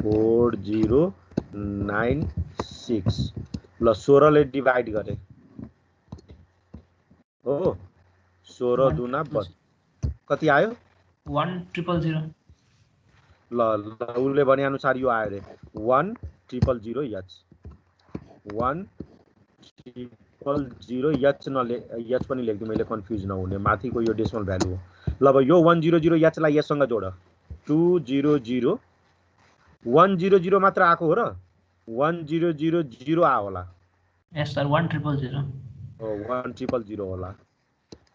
4096। ल 16 ले डिभाइड गरे हो 16 दुना 32 कति आयो? 1000। ल उसले भने अनुसार यो आयो रे 1000H 1000H नले H पनि लेख्दिउँ मैले कन्फ्युज नहुने, माथिको यो डेसिमल भ्यालु हो। ल अब यो 100H लाई यससँग जोड 200 100 मात्र आएको हो र 1000 आ होला। यस सर 1000 हो 1000 होला।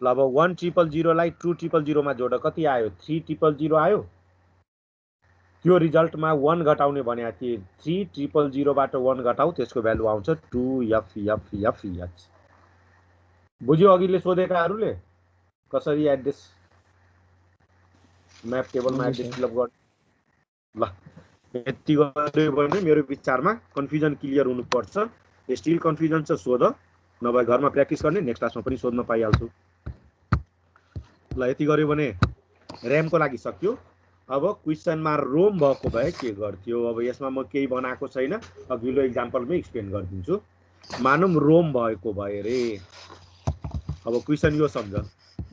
ल अब 1000 लाई 2000 मा जोड कति आयो? 3000 आयो। त्यो रिजल्टमा 1 घटाउने भनेको थिए। 3000 बाट 1 घटाउ त्यसको भ्यालु आउँछ 2FFH। बुझ्यो अघिले सोधेकाहरूले कसरी एड्रेस म्याप टेबलमा एड्रेस फिलअप गर्ने? ल यति गर्यो भने मेरो विचारमा कन्फ्युजन क्लियर हुनुपर्छ। स्टिल कन्फ्युजन छ सोध, नभए घरमा प्र्याक्टिस गर्ने, नेक्स्ट क्लासमा पनि सोध्न पाइहाल्छु। ल यति गर्यो भने ऱ्यामको लागि सक्यो। अब क्वेसनमा रोम भएको भए के गर्थ्यो? अब यसमा म केही बनाएको छैन, अघिल्लो एक्जाम्पलमै एक्सप्लेन गरिदिन्छु। मानौँ रोम भएको भए रे। अब क्वेसन यो सम्झ,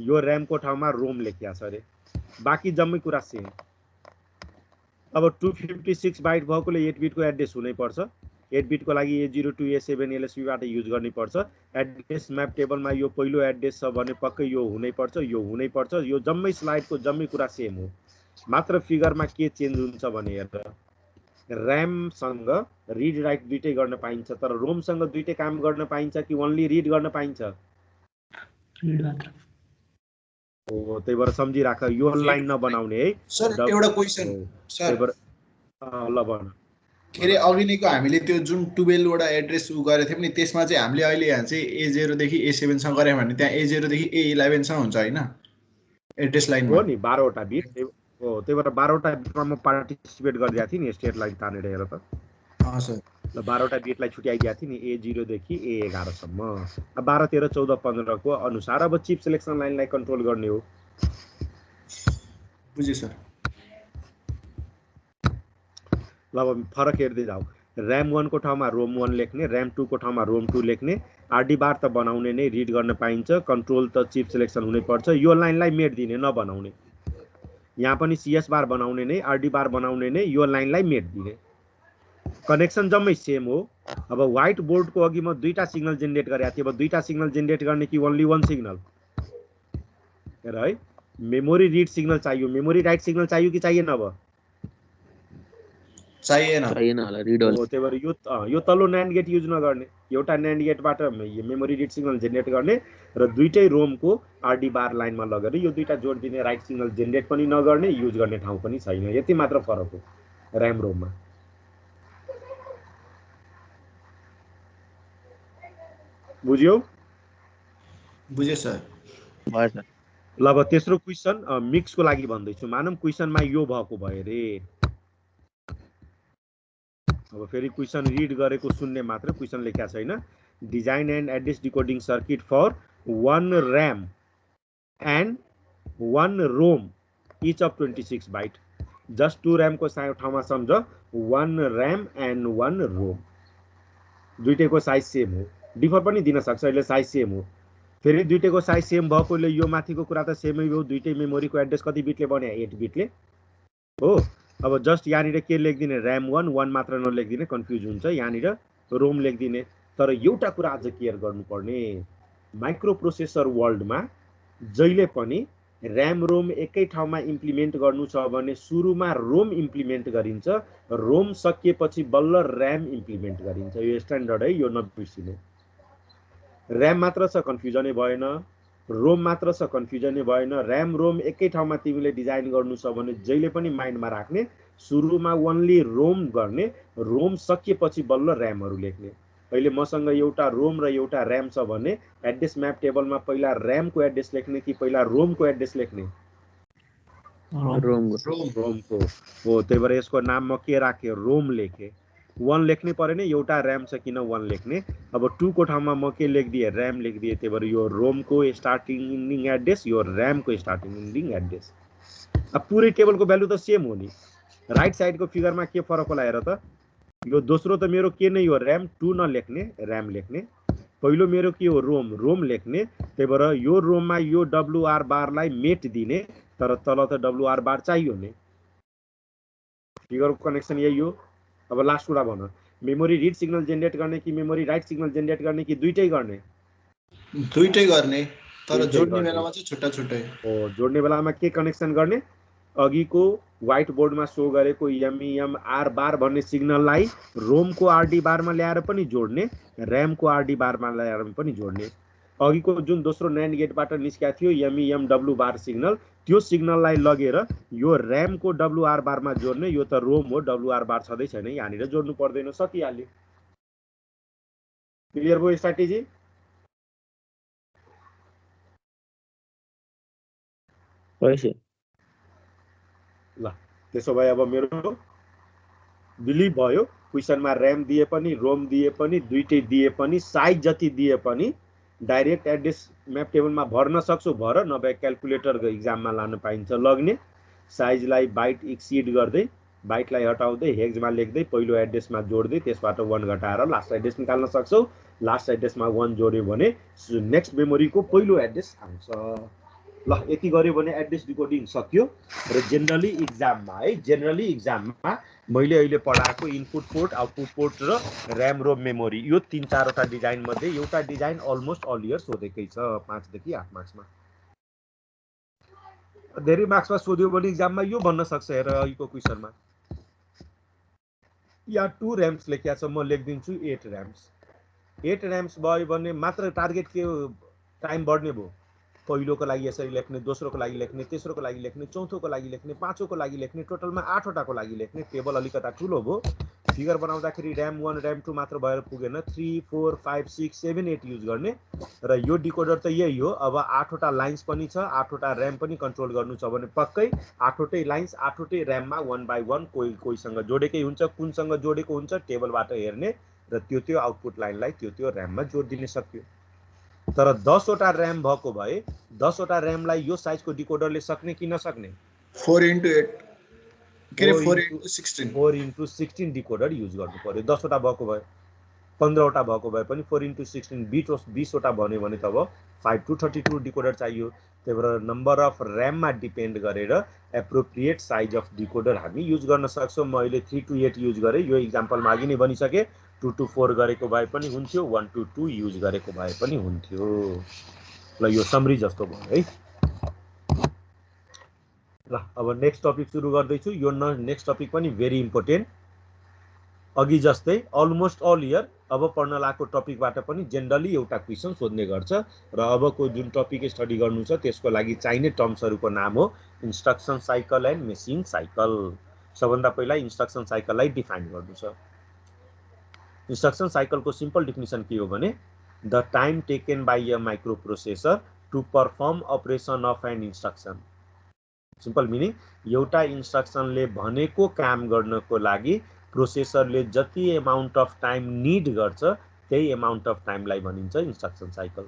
यो ऱ्यामको ठाउँमा रोम लेखिया छ अरे, बाँकी जम्मै कुरा सेम। अब 256 बाइट भएकोले 8 बिटको एड्रेस हुनैपर्छ। 8 बिटको लागि A0 to A7 LSB बाट युज गर्नुपर्छ। एड्रेस म्याप टेबलमा यो पहिलो एड्रेस छ भने पक्कै यो हुनैपर्छ, यो हुनैपर्छ। यो जम्मै स्लाइडको जम्मै कुरा सेम हो, मात्र फिगरमा के चेन्ज हुन्छ भने हेर, ऱ्यामसँग रिड राइट दुइटै गर्न पाइन्छ, तर रोमसँग दुइटै काम गर्न पाइन्छ कि ओन्ली रिड गर्न पाइन्छ? रिड मात्र। हो त्यही भएर सम्झिराख यो लाइन नबनाउने है। सर एउटा क्वेसन सर, ल भन। के अरे अघि नैको हामीले त्यो जुन 12 वटा एड्रेस उ गरेको थियौँ नि, त्यसमा चाहिँ हामीले अहिले यहाँ चाहिँ A0 देखि A7 सम्म गऱ्यौँ भने त्यहाँ A0 देखि A11 सम्म हुन्छ हैन एड्रेस लाइनमा? हो नि 12 वटा बिट हो, त्यही भएर 12 वटा बिटमा म पार्टिसिपेट गरिदिएको थिएँ नि स्टेट लाइन तानेर हेर त। सर ल 12 वटा बिटलाई छुट्याइदिएको थिएँ नि A0 देखि A11 सम्म। अब 12 13 14 15 को अनुसार अब चिप सिलेक्सन लाइनलाई कन्ट्रोल गर्ने हो। बुझ्यो सर। ल अब फरक हेर्दै जाऊ। ऱ्याम 1 को ठाउँमा रोम 1 लेख्ने, ऱ्याम 2 को ठाउँमा रोम 2 लेख्ने। आरडी बार त बनाउने नै, रिड गर्न पाइन्छ, कन्ट्रोल त चिप सिलेक्सन हुनैपर्छ। यो लाइनलाई मेट दिने नबनाउने। यहाँ पनि CS बार बनाउने नै, आरडी बार बनाउने नै, यो लाइनलाई मेट दिने। कनेक्सन जम्मै सेम हो। अब व्हाइट बोर्डको अघि म दुईटा सिग्नल जेनेरेट गरेको थिएँ। अब दुईटा सिग्नल जेनेरेट गर्ने कि ओन्ली वन सिग्नल? हेर है, मेमोरी रिड सिग्नल चाहियो, मेमोरी राइट सिग्नल चाहियो कि चाहिएन? अब चाहिएन होला रिड होला। त्यही भएर यो तल्लो न्यान्ड गेट युज नगर्ने, एउटा न्यान्ड गेटबाट मेमोरी रिड सिग्नल जेनेरेट गर्ने र दुईटै रोमको आरडी बार लाइनमा लगेर यो दुईटा जोड दिने। राइट सिग्नल जेनेरेट पनि नगर्ने, युज गर्ने ठाउँ पनि छैन। यति मात्र फरक हो ऱ्याम रोममा। बुझ्यौ? बुझ्यो सर। ल अब तेस्रो क्वेसन मिक्सको लागि भन्दैछु। मानौँ क्वेसनमा यो भएको भए रे। अब फेरि क्वेसन रिड गरेको सुन्ने मात्र, क्वेसन लेखेको छैन। Design and address decoding circuit for 1 RAM and 1 ROM each of 26 byte. Just 2 ऱ्यामको ठाउँमा सम्झ 1 ऱ्याम एन्ड 1 रोम, दुईटैको साइज सेम हो, डिफर पनि दिन सक्छ, अहिले साइज सेम हो। फेरि दुईटैको साइज सेम भएकोले यो माथिको कुरा त सेमै हो, दुईटै मेमोरीको एड्रेस कति बिटले बन्यो 8 बिटले हो। अब जस्ट यहाँनिर के लेखिदिने ऱ्याम 1 मात्र नलेखिदिने, कन्फ्युज हुन्छ, यहाँनिर रोम लेखिदिने। तर एउटा कुरा अझ केयर गर्नुपर्ने, माइक्रो प्रोसेसर वर्ल्डमा जहिले पनि ऱ्याम रोम एकै ठाउँमा इम्प्लिमेन्ट गर्नु छ भने सुरुमा रोम इम्प्लिमेन्ट गरिन्छ, रोम सकिएपछि बल्ल ऱ्याम इम्प्लिमेन्ट गरिन्छ, यो स्ट्यान्डर्ड है, यो नबिर्सिने। ऱ्याम मात्र छ कन्फ्युजनै भएन, रोम मात्र छ कन्फ्युजनै भएन, ऱ्याम रोम एकै ठाउँमा तिमीले डिजाइन गर्नु छ भने जहिले पनि माइन्डमा राख्ने सुरुमा ओन्ली रोम गर्ने, रोम सकिएपछि बल्ल ऱ्यामहरू लेख्ने। अहिले मसँग एउटा रोम र एउटा ऱ्याम छ भने एड्रेस म्याप टेबलमा पहिला ऱ्यामको एड्रेस लेख्ने कि पहिला रोमको एड्रेस लेख्ने? रोमको हो। त्यही भएर यसको नाम म के राखेँ? रोम लेखेँ। 1 लेख्नै परेन, एउटा ऱ्याम छ किन 1 लेख्ने। अब 2 को ठाउँमा म के लेखिदिएँ? ऱ्याम लेखिदिएँ। त्यही भएर यो रोमको स्टार्टिङ इन्डिङ एड्रेस, यो ऱ्यामको स्टार्टिङ इन्डिङ एड्रेस। अब पुरै टेबलको भ्यालु त सेम हो नि। राइट साइडको फिगरमा के फरक होला हेर त, यो दोस्रो त मेरो के नै हो ऱ्याम, 2 नलेख्ने, ऱ्याम लेख्ने। पहिलो मेरो के हो? रोम लेख्ने। त्यही भएर यो रोममा यो WR बारलाई मेट दिने, तर तल त WR बार चाहियो नि। फिगरको कनेक्सन यही हो। अब लास्ट कुरा भन, मेमोरी रिड सिग्नल जेनेरेट गर्ने कि मेमोरी राइट सिग्नल जेनेरेट गर्ने कि दुईटै गर्ने? दुईटै गर्ने, तर जोड्ने बेलामा चाहिँ छुट्टा छुट्टै हो। जोड्ने बेलामा के कनेक्सन गर्ने? अघिको व्हाइट बोर्डमा सो गरेको MEM R बार भन्ने सिग्नललाई रोमको RD बारमा ल्याएर पनि जोड्ने, ऱ्यामको RD बारमा ल्याएर पनि जोड्ने। अघिको जुन दोस्रो NAND गेटबाट निस्केको थियो MEM W बार सिग्नल, त्यो सिग्नललाई लगेर यो ऱ्यामको WR बारमा जोड्ने। यो त रोम हो, WR बार छँदै छैन, यहाँनिर जोड्नु पर्दैन, सकिहाल्यो। क्लियर भयो स्ट्राटेजी? ल त्यसो भए अब मेरो बिलिभ भयो, क्वेसनमा ऱ्याम दिए पनि रोम दिए पनि दुईटै दिए पनि साइज जति दिए पनि डाइरेक्ट एड्रेस म्याप टेबलमा भर्न सक्छु, भर, नभए क्यालकुलेटरको इक्जाममा लान पाइन्छ लग्ने। साइजलाई बाइट एक्सिड गर्दै, बाइटलाई हटाउँदै हेक्समा लेख्दै पहिलो एड्रेसमा जोड्दै त्यसबाट 1 घटाएर लास्ट एड्रेस निकाल्न सक्छौ। लास्ट एड्रेसमा 1 जोड्यो भने नेक्स्ट मेमोरीको पहिलो एड्रेस आउँछ। ल यति गर्यो भने एड्रेस डिकोडिङ सक्यो। र जेनरली इक्जाममा मैले अहिले पढाएको इनपुट पोर्ट, आउटपुट पोर्ट र ऱ्याम रोम मेमोरी, यो 3-4वटा डिजाइन मध्ये एउटा डिजाइन अलमोस्ट अल इयर सोधेकै छ 5 देखि 8 मार्क्समा। धेरै मार्क्समा सोध्यो भने इक्जाममा यो भन्न सक्छ, हेर अहिलेको क्वेसनमा या 2 ऱ्याम्स लेखिया छ, म लेखिदिन्छु 8 ऱ्याम्स। 8 ऱ्याम्स भयो भने मात्र टार्गेट के टाइम बढ्ने भयो। पहिलोको लागि यसरी लेख्ने, दोस्रोको लागि लेख्ने, तेस्रोको लागि लेख्ने, चौथोको लागि लेख्ने, पाँचौँको लागि लेख्ने, टोटलमा 8वटाको लागि लेख्ने। टेबल अलिकता ठुलो भयो। फिगर बनाउँदाखेरि ऱ्याम 1 ऱ्याम 2 मात्र भएर पुगेन, 3 4 5 6 7 8 युज गर्ने। र यो डिकोडर त यही हो। अब 8वटा लाइन्स पनि छ, 8वटा ऱ्याम पनि कन्ट्रोल गर्नु छ भने पक्कै 8वटै लाइन्स 8वटै ऱ्याममा 1 बाई 1 कोहीसँग जोडेकै हुन्छ, कुनसँग जोडेको हुन्छ टेबलबाट हेर्ने र त्यो आउटपुट लाइनलाई त्यो ऱ्याममा जोडिदिन सक्यो। तर 10वटा ऱ्याम भएको भए 10वटा ऱ्यामलाई यो साइजको डिकोडरले सक्ने कि नसक्ने? 4x8 के रे 4x16 4x16 डिकोडर युज गर्नु पर्यो। 10वटा भएको भए, 15वटा भएको भए पनि 4x16 20वटा भन्यो भने त अब 5 to 32 डिकोडर चाहियो। त्यही भएर नम्बर अफ ऱ्याममा डिपेन्ड गरेर एप्रोप्रिएट साइज अफ डिकोडर हामी युज गर्न सक्छौँ। म अहिले 3 to 8 युज गरेँ, यो इक्जाम्पलमा अघि नै भनिसकेँ। 2 to 4 गरेको भए पनि हुन्थ्यो, 1 to 2 युज गरेको भए पनि हुन्थ्यो। ल यो समरी जस्तो भयो है। ल अब नेक्स्ट टपिक सुरु गर्दैछु। यो नेक्स्ट टपिक पनि भेरी इम्पोर्टेन्ट। अघि जस्तै अलमोस्ट अल इयर अब पढ्न लागेको टपिकबाट पनि जेनरली एउटा क्वेसन सोध्ने गर्छ। र अबको जुन टपिक स्टडी गर्नु छ त्यसको लागि चाहिने टर्म्सहरूको नाम हो instruction cycle and machine cycle. सबभन्दा पहिला इन्स्ट्रक्सन साइकललाई डिफाइन गर्नु छ। इन्स्ट्रक्सन साइकलको सिम्पल डेफिनेसन के हो भने the time taken by a microprocessor to perform operation of an instruction. Simple meaning, एउटा इन्स्ट्रक्सनले भनेको काम गर्नको लागि प्रोसेसरले जति एमाउन्ट अफ टाइम निड गर्छ त्यही एमाउन्ट अफ टाइमलाई भनिन्छ इन्स्ट्रक्सन साइकल।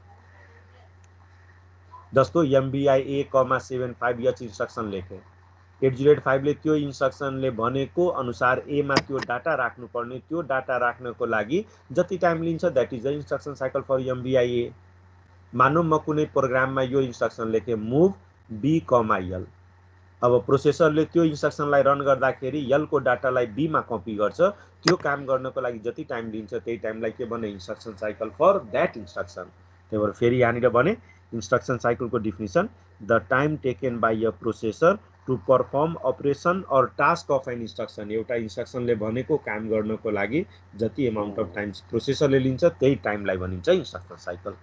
जस्तो MBI A,75H इन्स्ट्रक्सन लेखेँ, 8085 ले त्यो इन्स्ट्रक्सनले भनेको अनुसार ए मा त्यो डाटा राख्नुपर्ने, त्यो डाटा राख्नको लागि जति टाइम लिन्छ that is the instruction cycle for एमबीआईए। मानौँ म कुनै प्रोग्राममा यो इन्स्ट्रक्सन लेखे मुभ बी कमा यल। अब प्रोसेसरले त्यो इन्स्ट्रक्सनलाई रन गर्दाखेरि यल को डाटालाई बी मा कपी गर्छ। त्यो काम गर्नको लागि जति टाइम लिन्छ त्यही टाइमलाई के भने instruction cycle for that instruction. त्यही भएर फेरि यहाँनिर भने इन्स्ट्रक्सन साइकलको definition the time taken by a processor to perform operation or task of an instruction. एउटा इन्स्ट्रक्सनले भनेको काम गर्नको लागि जति अमाउन्ट अफ टाइम प्रोसेसरले लिन्छ त्यही टाइमलाई भनिन्छ इन्स्ट्रक्सन साइकल।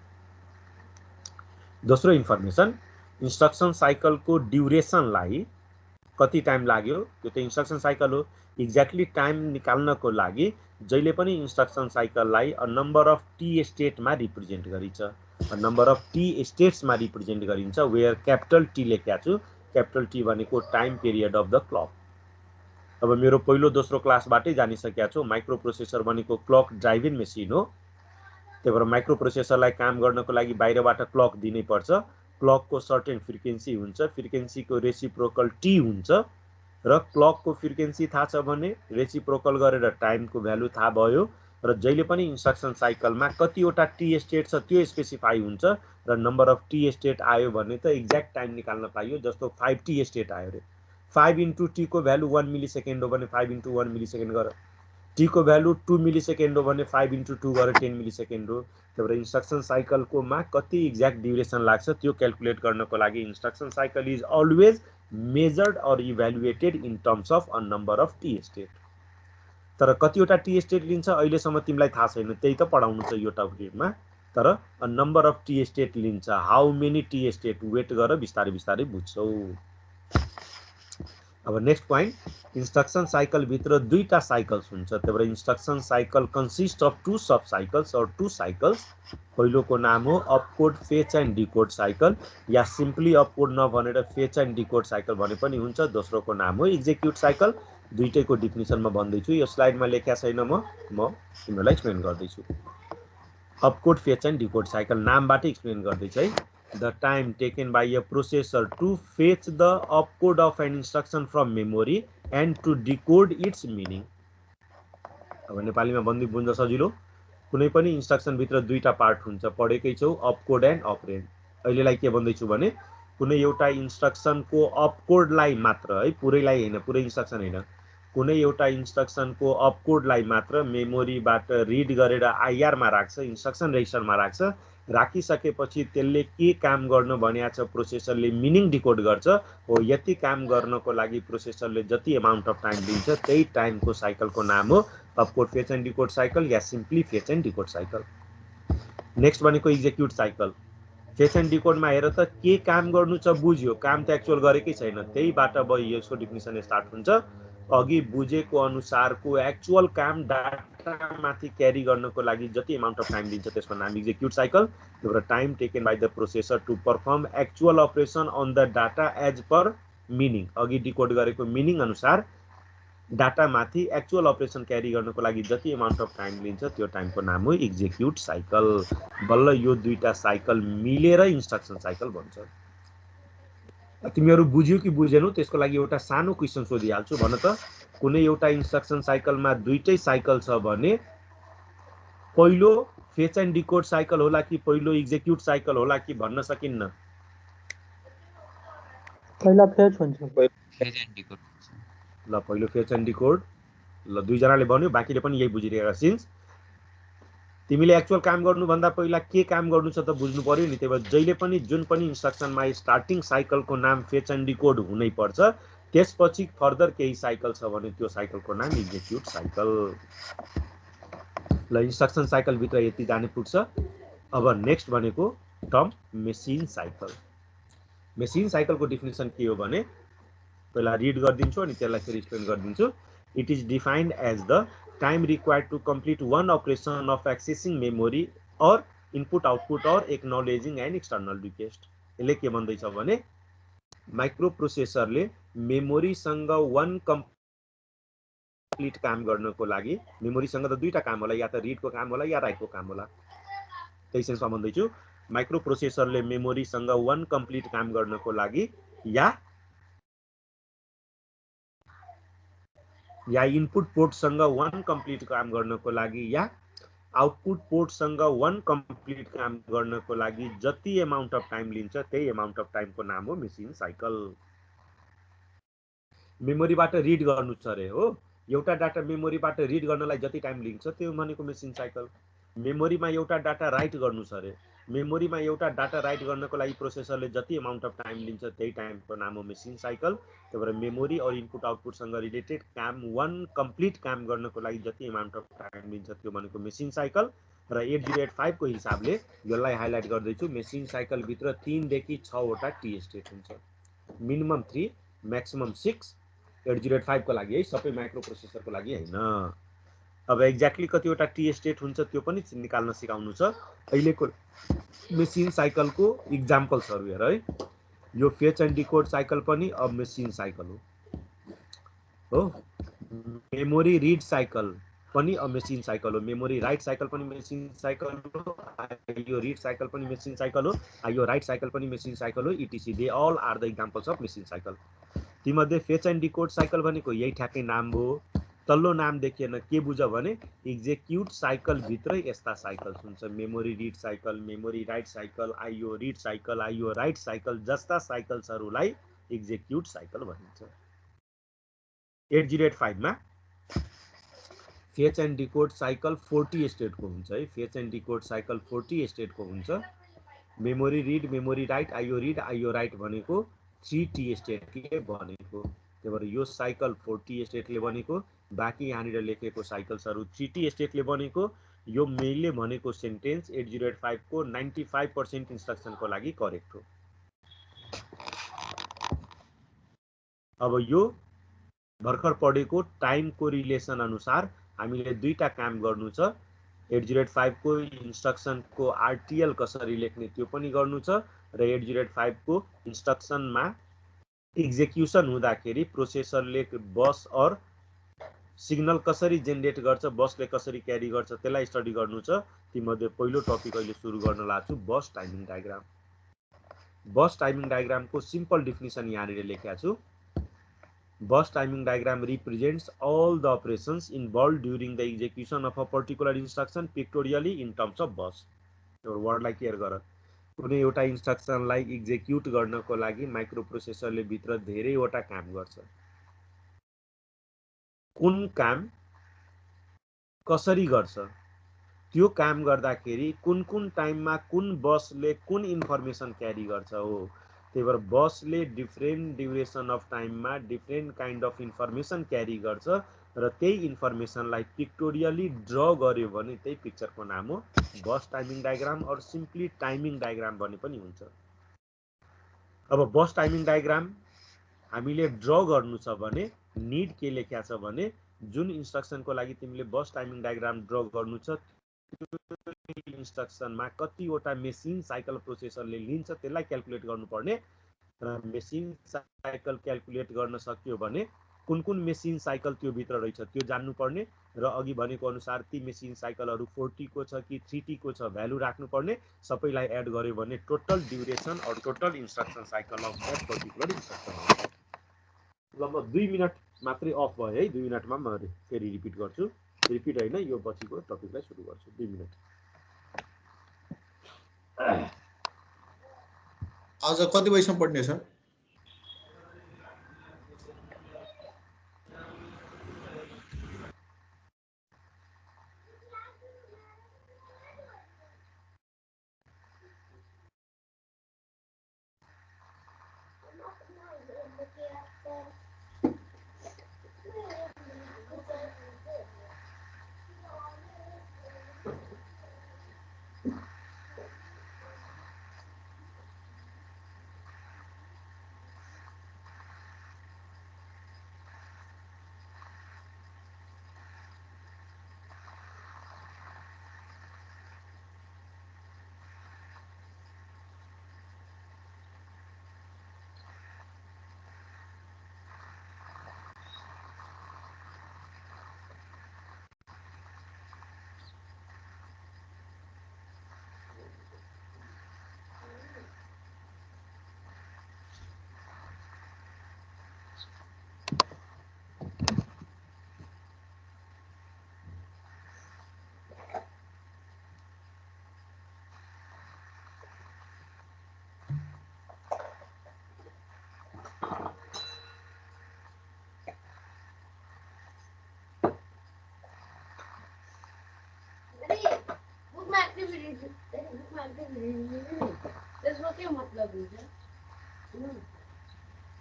दोस्रो इन्फर्मेसन, इन्स्ट्रक्सन साइकलको ड्युरेसनलाई कति टाइम लाग्यो त्यो त इन्स्ट्रक्सन साइकल हो। एक्ज्याक्टली टाइम निकाल्नको लागि जहिले पनि इन्स्ट्रक्सन साइकललाई अ नम्बर अफ टी स्टेटमा रिप्रेजेन्ट गरिन्छ। अ नम्बर अफ टी स्टेट्समा रिप्रेजेन्ट गरिन्छ वेयर क्यापिटल टी लेखेको छु। क्यापिटल टी भनेको time period of the clock. अब मेरो पहिलो दोस्रो क्लासबाटै जानिसकेका छु माइक्रो प्रोसेसर भनेको क्लक ड्राइभिङ मेसिन हो। त्यही भएर माइक्रो प्रोसेसरलाई काम गर्नको लागि बाहिरबाट क्लक दिनै पर्छ। क्लकको सर्टेन फ्रिक्वेन्सी हुन्छ, फ्रिक्वेन्सीको रेसिप्रोकल टी हुन्छ र क्लकको फ्रिक्वेन्सी थाहा छ भने रेसिप्रोकल गरेर टाइमको भ्यालु थाहा भयो र जहिले पनि इन्स्ट्रक्सन साइकलमा कतिवटा टी स्टेट छ त्यो स्पेसिफाई हुन्छ र नम्बर अफ टी स्टेट आयो भने त एक्ज्याक्ट टाइम निकाल्न पाइयो। जस्तो 5 टी स्टेट आयो अरे, 5 इन्टु टी को भ्यालु 1 मिली सेकेन्ड हो भने 5 इन्टु 1 मिली सेकेन्ड गर। टी को भ्यालु 2 मिली सेकेन्ड हो भने 5 इन्टु 2 गरेर 10 मिली सेकेन्ड हो। त्यही भएर इन्स्ट्रक्सन साइकलको मा कति एक्ज्याक्ट ड्युरेसन लाग्छ त्यो क्याल्कुलेट गर्नको लागि instruction cycle is always measured or evaluated in terms of a number of T state. तर कतिवटा टी स्टेट लिन्छ अहिलेसम्म तिमीलाई थाहा छैन, त्यही त पढाउनु छ यो टपिकमा। तर a number of T state लिन्छ, how many T state wait गर बिस्तारै बिस्तारै बुझ्छौ। अब नेक्स्ट पोइन्ट, इन्स्ट्रक्सन साइकल भित्र दुईटा साइकल्स हुन्छ। त्यही भएर instruction cycle consist of 2 sub cycles or 2 cycles. पहिलोको नाम हो opcode fetch and decode cycle या सिम्पली अपकोड नभनेर फेच एन्ड डिकोड साइकल भने पनि हुन्छ। दोस्रोको नाम हो एक्जिक्युट साइकल। दुईटैको डिफिनिसन म भन्दैछु, यो स्लाइडमा लेखेको छैन, म तिमीहरूलाई एक्सप्लेन गर्दैछु। Opcode fetch and decode cycle नामबाटै एक्सप्लेन गर्दैछ है। The time taken by a processor to fetch the opcode of an instruction from memory and to decode its meaning. अब नेपालीमा भन्दै बुझ्न सजिलो, कुनै पनि इन्स्ट्रक्सन भित्र दुईटा पार्ट हुन्छ, पढेकै छौ अपकोड एन्ड अपरेन्ड। अहिलेलाई के भन्दैछु भने कुनै एउटा इन्स्ट्रक्सनको अपकोडलाई मात्र है, पुरैलाई हैन, पुरै इन्स्ट्रक्सन हैन, कुनै एउटा इन्स्ट्रक्सनको अपकोडलाई मात्र मेमोरीबाट रिड गरेर आईआर मा राख्छ, इन्स्ट्रक्सन रेजिस्टरमा राख्छ। राखिसकेपछि त्यसले के काम गर्न भनेको छ प्रोसेसरले मिनिङ डिकोड गर्छ। हो यति काम गर्नको लागि प्रोसेसरले जति अमाउन्ट अफ टाइम दिन्छ त्यही टाइमको साइकलको नाम हो opcode fetch and decode cycle या simply fetch and decode cycle. Next भनेको एक्जिक्युट साइकल। फेच एन्ड डिकोडमा हेर त के काम गर्नु छ बुझ्यो, काम त एक्चुअल गरेकै छैन, त्यहीबाट यसको डिफिनिसन स्टार्ट हुन्छ। अघि बुझेको अनुसारको एक्चुअल काम डाटामाथि क्यारी गर्नको लागि जति अमाउन्ट अफ टाइम दिन्छ त्यसको नाम एक्जिक्युट साइकल। त्यही भएर time taken by the processor to perform actual operation on the data as per meaning. अघि डिकोड गरेको मिनिङ अनुसार डाटामाथि एक्चुअल अपरेसन क्यारी गर्नको लागि जति अमाउन्ट अफ टाइम लिन्छ त्यो टाइमको नाम हो एक्जिक्युट साइकल। बल्ल यो दुईटा साइकल मिलेर इन्स्ट्रक्सन साइकल भन्छ। तिमीहरू बुझ्यो कि बुझेनौ त्यसको लागि एउटा सानो क्वेसन सोधिहाल्छु। भन त कुनै एउटा इन्स्ट्रक्सन साइकलमा दुईटै साइकल छ भने पहिलो फेच एन्ड डिकोड साइकल होला कि पहिलो एक्जिक्युट साइकल होला कि भन्न सकिन्न? पहिला फेच हुन्छ। Fetch and decode. ल पहिलो फेच एन्ड डिकोड। ल दुईजनाले भन्यो, बाँकीले पनि यही बुझिरहेका सिन्स तिमीले एक्चुअल काम गर्नुभन्दा पहिला के काम गर्नु छ त बुझ्नु पर्यो नि। त्यही भएर जहिले पनि जुन पनि इन्स्ट्रक्सनमा स्टार्टिङ साइकलको नाम फेच एन्ड डिकोड हुनै पर्छ। त्यसपछि फर्दर केही साइकल छ भने त्यो साइकलको नाम एक्जिक्युट साइकल। ल इन्स्ट्रक्सन साइकल भित्र यति जाने पुग्छ। अब नेक्स्ट भनेको टर्म मेसिन साइकल। मेसिन साइकलको डिफिनिसन के हो भने पहिला रिड गरिदिन्छु अनि त्यसलाई फेरि एक्सप्लेन गरिदिन्छु। It is defined as the time required to complete one operation of accessing memory or input output or acknowledging an external request। यसले के भन्दैछ भने माइक्रो प्रोसेसरले मेमोरीसँग वन कम्प्लिट काम गर्नको लागि, मेमोरीसँग त दुईटा काम होला, या त रिडको काम होला या राइटको काम होला। त्यही सेन्समा भन्दैछु माइक्रो प्रोसेसरले मेमोरीसँग वन कम्प्लिट काम गर्नको लागि या या इनपुट पोर्टसँग 1 कम्प्लिट काम गर्नको लागि या आउटपुट पोर्टसँग 1 कम्प्लिट काम गर्नको लागि जति एमाउन्ट अफ टाइम लिन्छ त्यही एमाउन्ट अफ टाइमको नाम हो मेसिन साइकल। मेमोरीबाट रिड गर्नु छ रे हो, एउटा डाटा मेमोरीबाट रिड गर्नलाई जति टाइम लिन्छ त्यो भनेको मेसिन साइकल। मेमोरीमा एउटा डाटा राइट गर्नु छ रे, मेमोरीमा एउटा डाटा राइट गर्नको लागि प्रोसेसरले जति एमाउन्ट अफ टाइम लिन्छ त्यही टाइमको नाम हो मेसिन साइकल। त्यही भएर मेमोरी और इनपुट आउटपुटसँग रिलेटेड काम 1 कम्प्लिट काम गर्नको लागि जति एमाउन्ट अफ टाइम लिन्छ त्यो भनेको मेसिन साइकल। र 8085 को हिसाबले यसलाई हाइलाइट गर्दैछु, मेसिन साइकल भित्र 3 देखि 6 वटा टी स्टेट हुन्छ, मिनिमम 3 म्याक्सिमम 6। 8085 को लागि है, सबै माइक्रो प्रोसेसरको लागि हैन। अब एक्ज्याक्टली कतिवटा टी स्टेट हुन्छ त्यो पनि निकाल्न सिकाउनु छ। अहिलेको मेसिन साइकलको इक्जाम्पल्सहरु हेर है। यो फेच एन्ड डिकोड साइकल पनि अब मेसिन साइकल हो। मेमोरी रिड साइकल पनि अब मेसिन साइकल हो। मेमोरी राइट साइकल पनि मेसिन साइकल हो। आइयो रिड साइकल पनि मेसिन साइकल हो। आइयो राइट साइकल पनि मेसिन साइकल हो। Etc they all are the examples of machine cycle. तीमध्ये फेच एन्ड डिकोड साइकल भनेको यही ठ्याक्कै नाम हो। तल्लो नाम देखिएन के बुझ भने एक्जिक्युट साइकल भित्रै यस्ता साइकल्स हुन्छ, memory read cycle, memory write cycle, I O read cycle, I O write cycle जस्ता साइकल्सहरुलाई एक्जिक्युट साइकल भनिन्छ। 8085 मा फेच एन्ड डिकोड साइकल 40 स्टेटको हुन्छ है। फेच एन्ड डिकोड साइकल 40 स्टेटको हुन्छ। मेमोरी रिड, मेमोरी राइट, आइयो रिड, आइयो राइट भनेको 3T स्टेटले बनेको। त्यही भएर यो साइकल 40 स्टेटले बनेको, बाँकी यहाँनिर लेखेको साइकल्सहरु 3T स्टेटले बनेको। यो मैले भनेको सेन्टेन्स 8085 को 95% इन्स्ट्रक्सनको लागि करेक्ट हो। अब यो भर्खर पढेको टाइमको रिलेसन अनुसार हामीले दुईटा काम गर्नु छ। 8085 को इन्स्ट्रक्सनको आरटीएल कसरी लेख्ने त्यो पनि गर्नु छ र 8085 को इन्स्ट्रक्सनमा एक्जिक्युसन हुँदाखेरि प्रोसेसरले बस और सिग्नल कसरी जेनेरेट गर्छ, बसले कसरी क्यारी गर्छ त्यसलाई स्टडी गर्नु छ। तीमध्ये पहिलो टपिक अहिले सुरु गर्न लाग्छु, बस टाइमिङ डायग्राम। बस टाइमिङ डायग्रामको सिम्पल डेफिनेसन यहाँनिर लेखेको छु। Bus timing diagram represents all the operations involved during the execution of a particular instruction pictorially in terms of bus. वर्डलाई क्लियर गर। कुनै एउटा इन्स्ट्रक्सनलाई एक्जिक्युट गर्नको लागि माइक्रो प्रोसेसरले भित्र धेरैवटा काम गर्छ। कुन काम कसरी गर्छ, त्यो काम गर्दाखेरि कुन कुन टाइममा कुन बसले कुन इन्फर्मेसन क्यारी गर्छ हो। त्यही भएर बसले डिफरेन्ट ड्युरेसन अफ टाइममा डिफरेन्ट काइन्ड अफ इन्फर्मेसन क्यारी गर्छ र त्यही इन्फर्मेसनलाई पिक्टोरियली ड्र गर्यो भने त्यही पिक्चरको नाम हो बस टाइमिङ डायग्राम और सिम्पली टाइमिङ डायग्राम भने पनि हुन्छ। अब बस टाइमिङ डायग्राम हामीले ड्र गर्नु छ भने निड के लेख्या छ भने जुन इन्स्ट्रक्सनको लागि तिमीले बस टाइमिङ डायग्राम ड्र गर्नु छ त्यो इन्स्ट्रक्सनमा कतिवटा मेसिन साइकल प्रोसेसरले लिन्छ त्यसलाई क्याल्कुलेट गर्नुपर्ने र मेसिन साइकल क्याल्कुलेट गर्न सक्यो भने कुन कुन मेसिन साइकल त्यो भित्र रहेछ त्यो जान्नुपर्ने र अघि भनेको अनुसार ती मेसिन साइकलहरु 40 को छ कि 3T को छ भ्यालु राख्नुपर्ने, सबैलाई एड गर्यो भने टोटल ड्युरेसन और total instruction cycle of that particular instruction हुन्छ। लगभग 2 मिनेट मात्रै अफ भयो है। 2 मिनेटमा म फेरि रिपिट गर्छु। रिपिट हैन, यो पछिको टपिकलाई सुरु गर्छु। 2 मिनेट। आज कति बजेसम्म पढ्ने छ?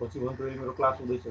पछि भन्छु मेरो क्लास हुँदैछ।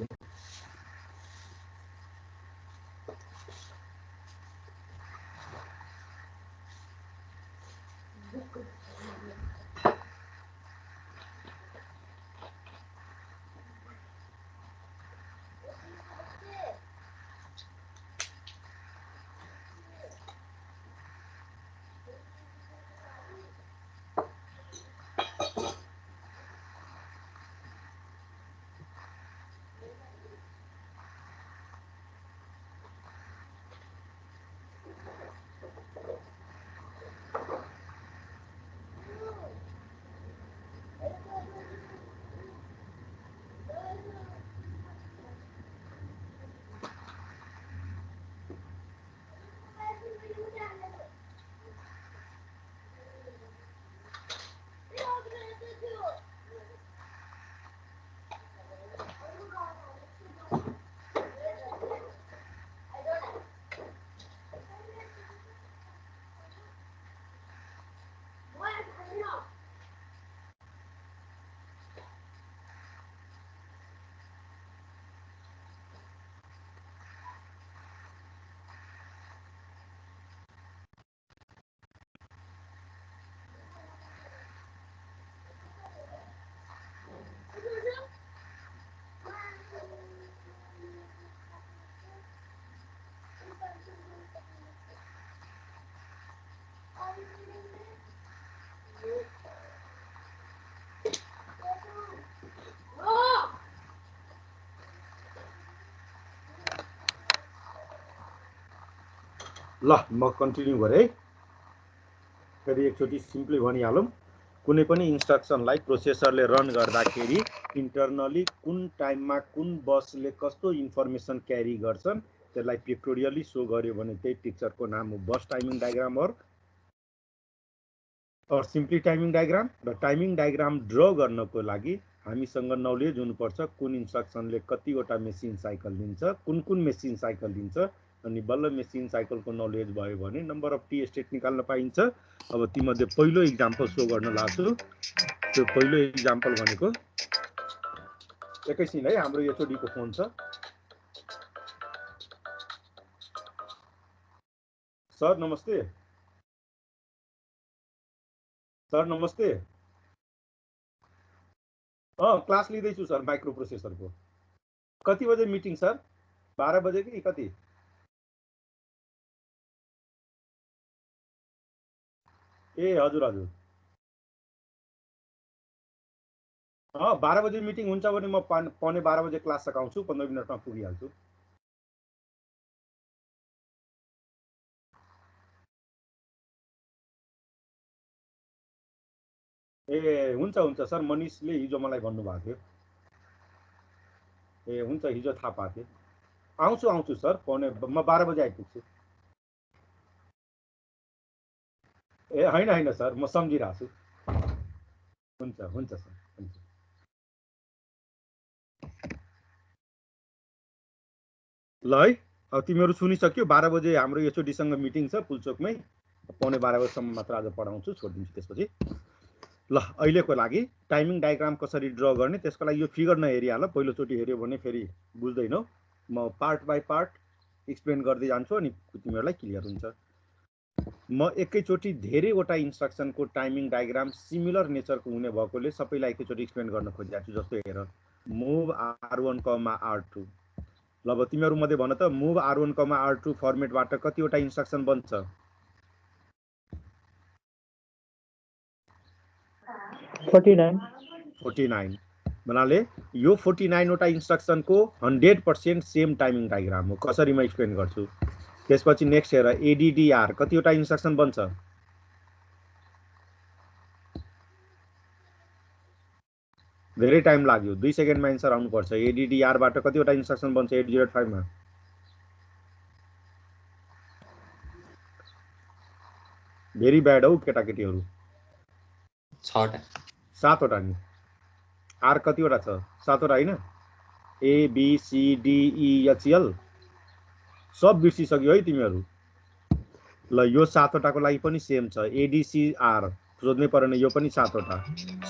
ल म कन्टिन्यू गरेँ। फेरि एकचोटि सिम्पली भनिहालौँ, कुनै पनि इन्स्ट्रक्सनलाई प्रोसेसरले रन गर्दाखेरि इन्टरनली कुन टाइममा कुन बसले कस्तो इन्फर्मेसन क्यारी गर्छन् त्यसलाई पिक्टोरियली सो गर्यो भने त्यही पिक्चरको नाम हो बस टाइमिङ डायग्राम और सिम्पली टाइमिङ डायग्राम। र टाइमिङ डायग्राम ड्र गर्नको लागि हामीसँग नलेज हुनुपर्छ कुन इन्स्ट्रक्सनले कतिवटा मेसिन साइकल दिन्छ, कुन कुन मेसिन साइकल दिन्छ, अनि बल्ल मेसिन साइकलको नलेज भयो भने नम्बर अफ टी स्टेट निकाल्न पाइन्छ। अब तीमध्ये पहिलो इक्जाम्पल सो गर्न लाग्छु। त्यो पहिलो इक्जाम्पल भनेको एकैछिन है, हाम्रो एचओडी को फोन छ। सर नमस्ते। सर नमस्ते। क्लास लिँदैछु सर माइक्रो प्रोसेसरको। कति बजे मिटिङ सर? 12 बजे कि कति? ए हजुर हजुर। 12 बजे मिटिङ हुन्छ भने म पौने 12 बजे क्लास सकाउँछु, 15 मिनटमा पुगिहाल्छु। ए हुन्छ हुन्छ सर, मनिषले हिजो मलाई भन्नुभएको थियो। ए हुन्छ, हिजो थाहा पाएको थिएँ। आउँछु सर, म 12 बजे आइपुग्छु। ए होइन सर, म सम्झिरहेको छु। हुन्छ हुन्छ सर, हुन्छ। ल है, अब तिमीहरू सुनिसक्यो। 12 बजे हाम्रो एचओडीसँग मिटिङ छ पुलचोकमै। पौने 12 बजेसम्म मात्र आज पढाउँछु, छोडिदिन्छु त्यसपछि। ल अहिलेको लागि टाइमिङ डायग्राम कसरी ड्र गर्ने त्यसको लागि यो फिगर नहेरिहाल, पहिलोचोटि हेऱ्यो भने फेरि बुझ्दैनौ। म पार्ट बाई पार्ट एक्सप्लेन गर्दै जान्छु अनि तिमीहरूलाई क्लियर हुन्छ। म एकैचोटि धेरैवटा इन्स्ट्रक्सनको टाइमिङ डायग्राम सिमिलर नेचरको हुने भएकोले सबैलाई एकैचोटि एक्सप्लेन गर्न खोजिरहेको छु। जस्तो हेर, मुभ R1, R2। ल अब तिमीहरू मध्ये भन त, मुभ R1, R2 फर्मेटबाट कतिवटा इन्स्ट्रक्सन बन्छ? 49 भन्नाले यो 49 वटा इन्स्ट्रक्सनको 100% सेम टाइमिङ डायग्राम हो। कसरी म एक्सप्लेन गर्छु। त्यसपछि नेक्स्ट हेर, एडीडीआर कतिवटा इन्स्ट्रक्सन बन्छ? धेरै टाइम लाग्यो, 2 सेकेन्डमा एन्सर आउनुपर्छ। एडीडीआर बाट कतिवटा इन्स्ट्रक्सन बन्छ 8085 मा? भेरी ब्याड हौ केटाकेटीहरू। 7 वटा नि। आर कतिवटा छ? 7 वटा हैन? A B C D E H L सब बिर्सिसक्यो है तिमीहरू। ल यो 7 वटाको लागि पनि सेम छ। एडीसीआर सोध्नै परेन, यो पनि 7 वटा।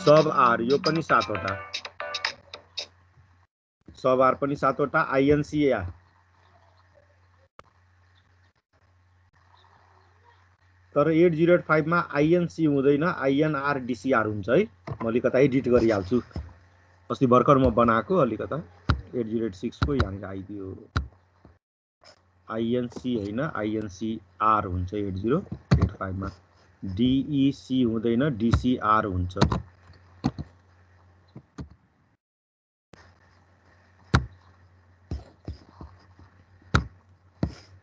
सब आर यो पनि 7 वटा, सब आर पनि 7 वटा। आईएनसीआर तर 8085 मा आईएनसी हुँदैन, आईएनआर डीसीआर हुन्छ है। म अलिकता एडिट गरिहाल्छु, अस्ति भर्खर म बनाएको अलिकता 8086 को यहाँनिर आइदियो। आईएनसी होइन आईएनसीआर हुन्छ 8085 मा, डीईसी हुँदैन डीसीआर हुन्छ।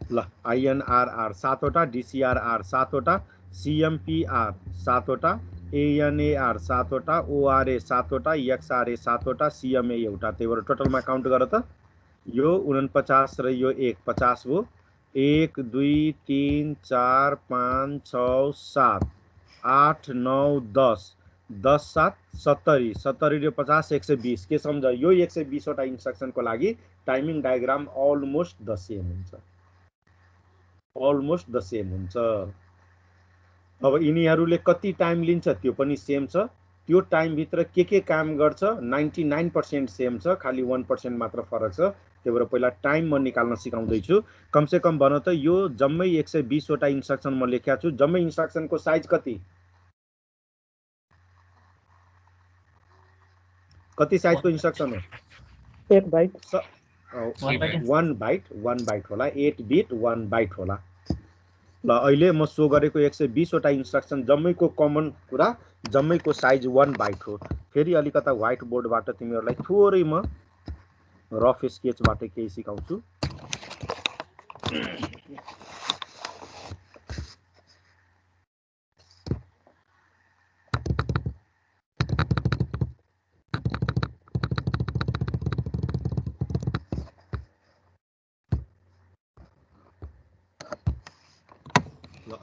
ल आईएनआरआर 7 वटा, डीसीआरआर 7 वटा, सीएमपीआर 7 वटा, एएनएआर 7 वटा, ओआरए 7 वटा, एक्सआरए 7 वटा, सीएमए एउटा। त्यही भएर टोटलमा काउन्ट गर त, यो 49 र यो 1 50 भयो। 1 2 3 4 5 6 7 8 9 10 10 7 70 70 र 50 120। के सम्झ, यो 120 वटा इन्स्ट्रक्सनको लागि timing diagram almost the same हुन्छ, अलमोस्ट द सेम हुन्छ। अब यिनीहरूले कति टाइम लिन्छ त्यो पनि सेम छ। त्यो टाइम भित्र के काम गर्छ 99% सेम छ, खाली 1% मात्र फरक छ। त्यही भएर पहिला टाइम म निकाल्न सिकाउँदैछु। कमसे कम भन त, यो जम्मै 120 वटा इन्स्ट्रक्सन म लेखेको छु। जम्मै इन्स्ट्रक्सनको साइज कति साइजको इन्स्ट्रक्सन हो? 1 बाइट 1 बाइट होला, 8 बिट 1 बाइट होला। ल अहिले म सो गरेको 120 वटा इन्स्ट्रक्सन जम्मैको कमन कुरा, जम्मैको साइज 1 बाइट हो। फेरि अलिकता व्हाइट बोर्डबाट तिमीहरूलाई थोरै म रफ स्केचबाट केही सिकाउँछु।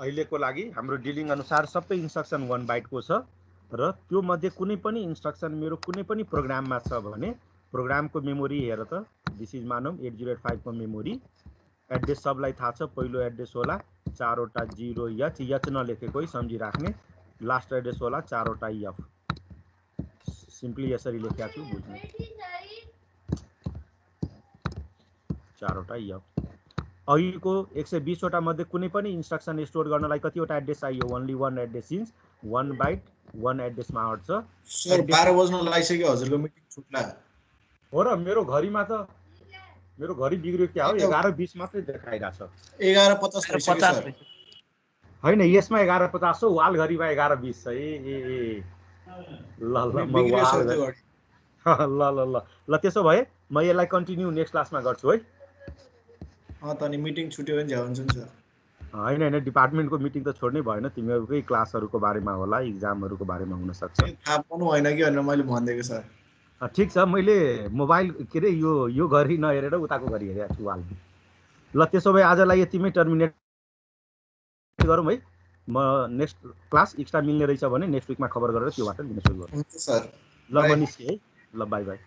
अहिलेको लागि हाम्रो डिलिङ अनुसार सबै इन्स्ट्रक्सन 1 बाइटको छ र त्यो मध्ये कुनै पनि इन्स्ट्रक्सन मेरो कुनै पनि प्रोग्राममा छ भने प्रोग्रामको मेमोरी हेर त। दिस इज मानौँ 8085 को मेमोरी। एड्रेस सबलाई थाहा छ, पहिलो एड्रेस होला 4 वटा 0 एच नलेखेको है, सम्झिराख्ने। लास्ट एड्रेस होला 4 वटा एफ। सिम्पली यसरी लेखेको छु, बुझ्नु। 4 वटा एफ। अहिलेको 120 वटा मध्ये कुनै पनि इन्स्ट्रक्सन स्टोर गर्नलाई कतिवटा एड्रेस चाहियो? ओन्ली 1 एड्रेस इन्स 1 बाइट 1 एड्रेसमा आउँछ। सर 12 बज्न लागिसक्यो, हजुरको मिटिङ छुट्ला हो र। मेरो घडी बिग्रियो क्या हो? 11:20 मात्रै देखाइरहेछ। 11:50 होइन, यसमा 11:50 हो, वाल घडीमा 11:20 छ। ए ल म वाल ल त्यसो भए म यसलाई कन्टिन्यू नेक्स्ट क्लासमा गर्छु है। तनी मिटिङ छुट्यो भने झ्याउ हुन्छ नि सर। होइन डिपार्टमेन्टको मिटिङ त छोड्नै भएन, तिमीहरूकै क्लासहरूको बारेमा होला, इक्जामहरूको बारेमा हुनसक्छ। थाहा पाउनु होइन कि भनेर मैले भनिदिएको सर। ठिक छ, मैले मोबाइल के अरे यो घडी नहेरेर उताको घडी हेरेको छु वाल। ल त्यसो भए आजलाई यतिमै टर्मिनेट गरौँ है। म नेक्स्ट क्लास एक्स्ट्रा मिल्ने रहेछ भने नेक्स्ट विकमा खबर गरेर त्योबाट लिन सुरु गरौँ। हुन्छ सर। ल म निस्केँ है। ल बाई बाई।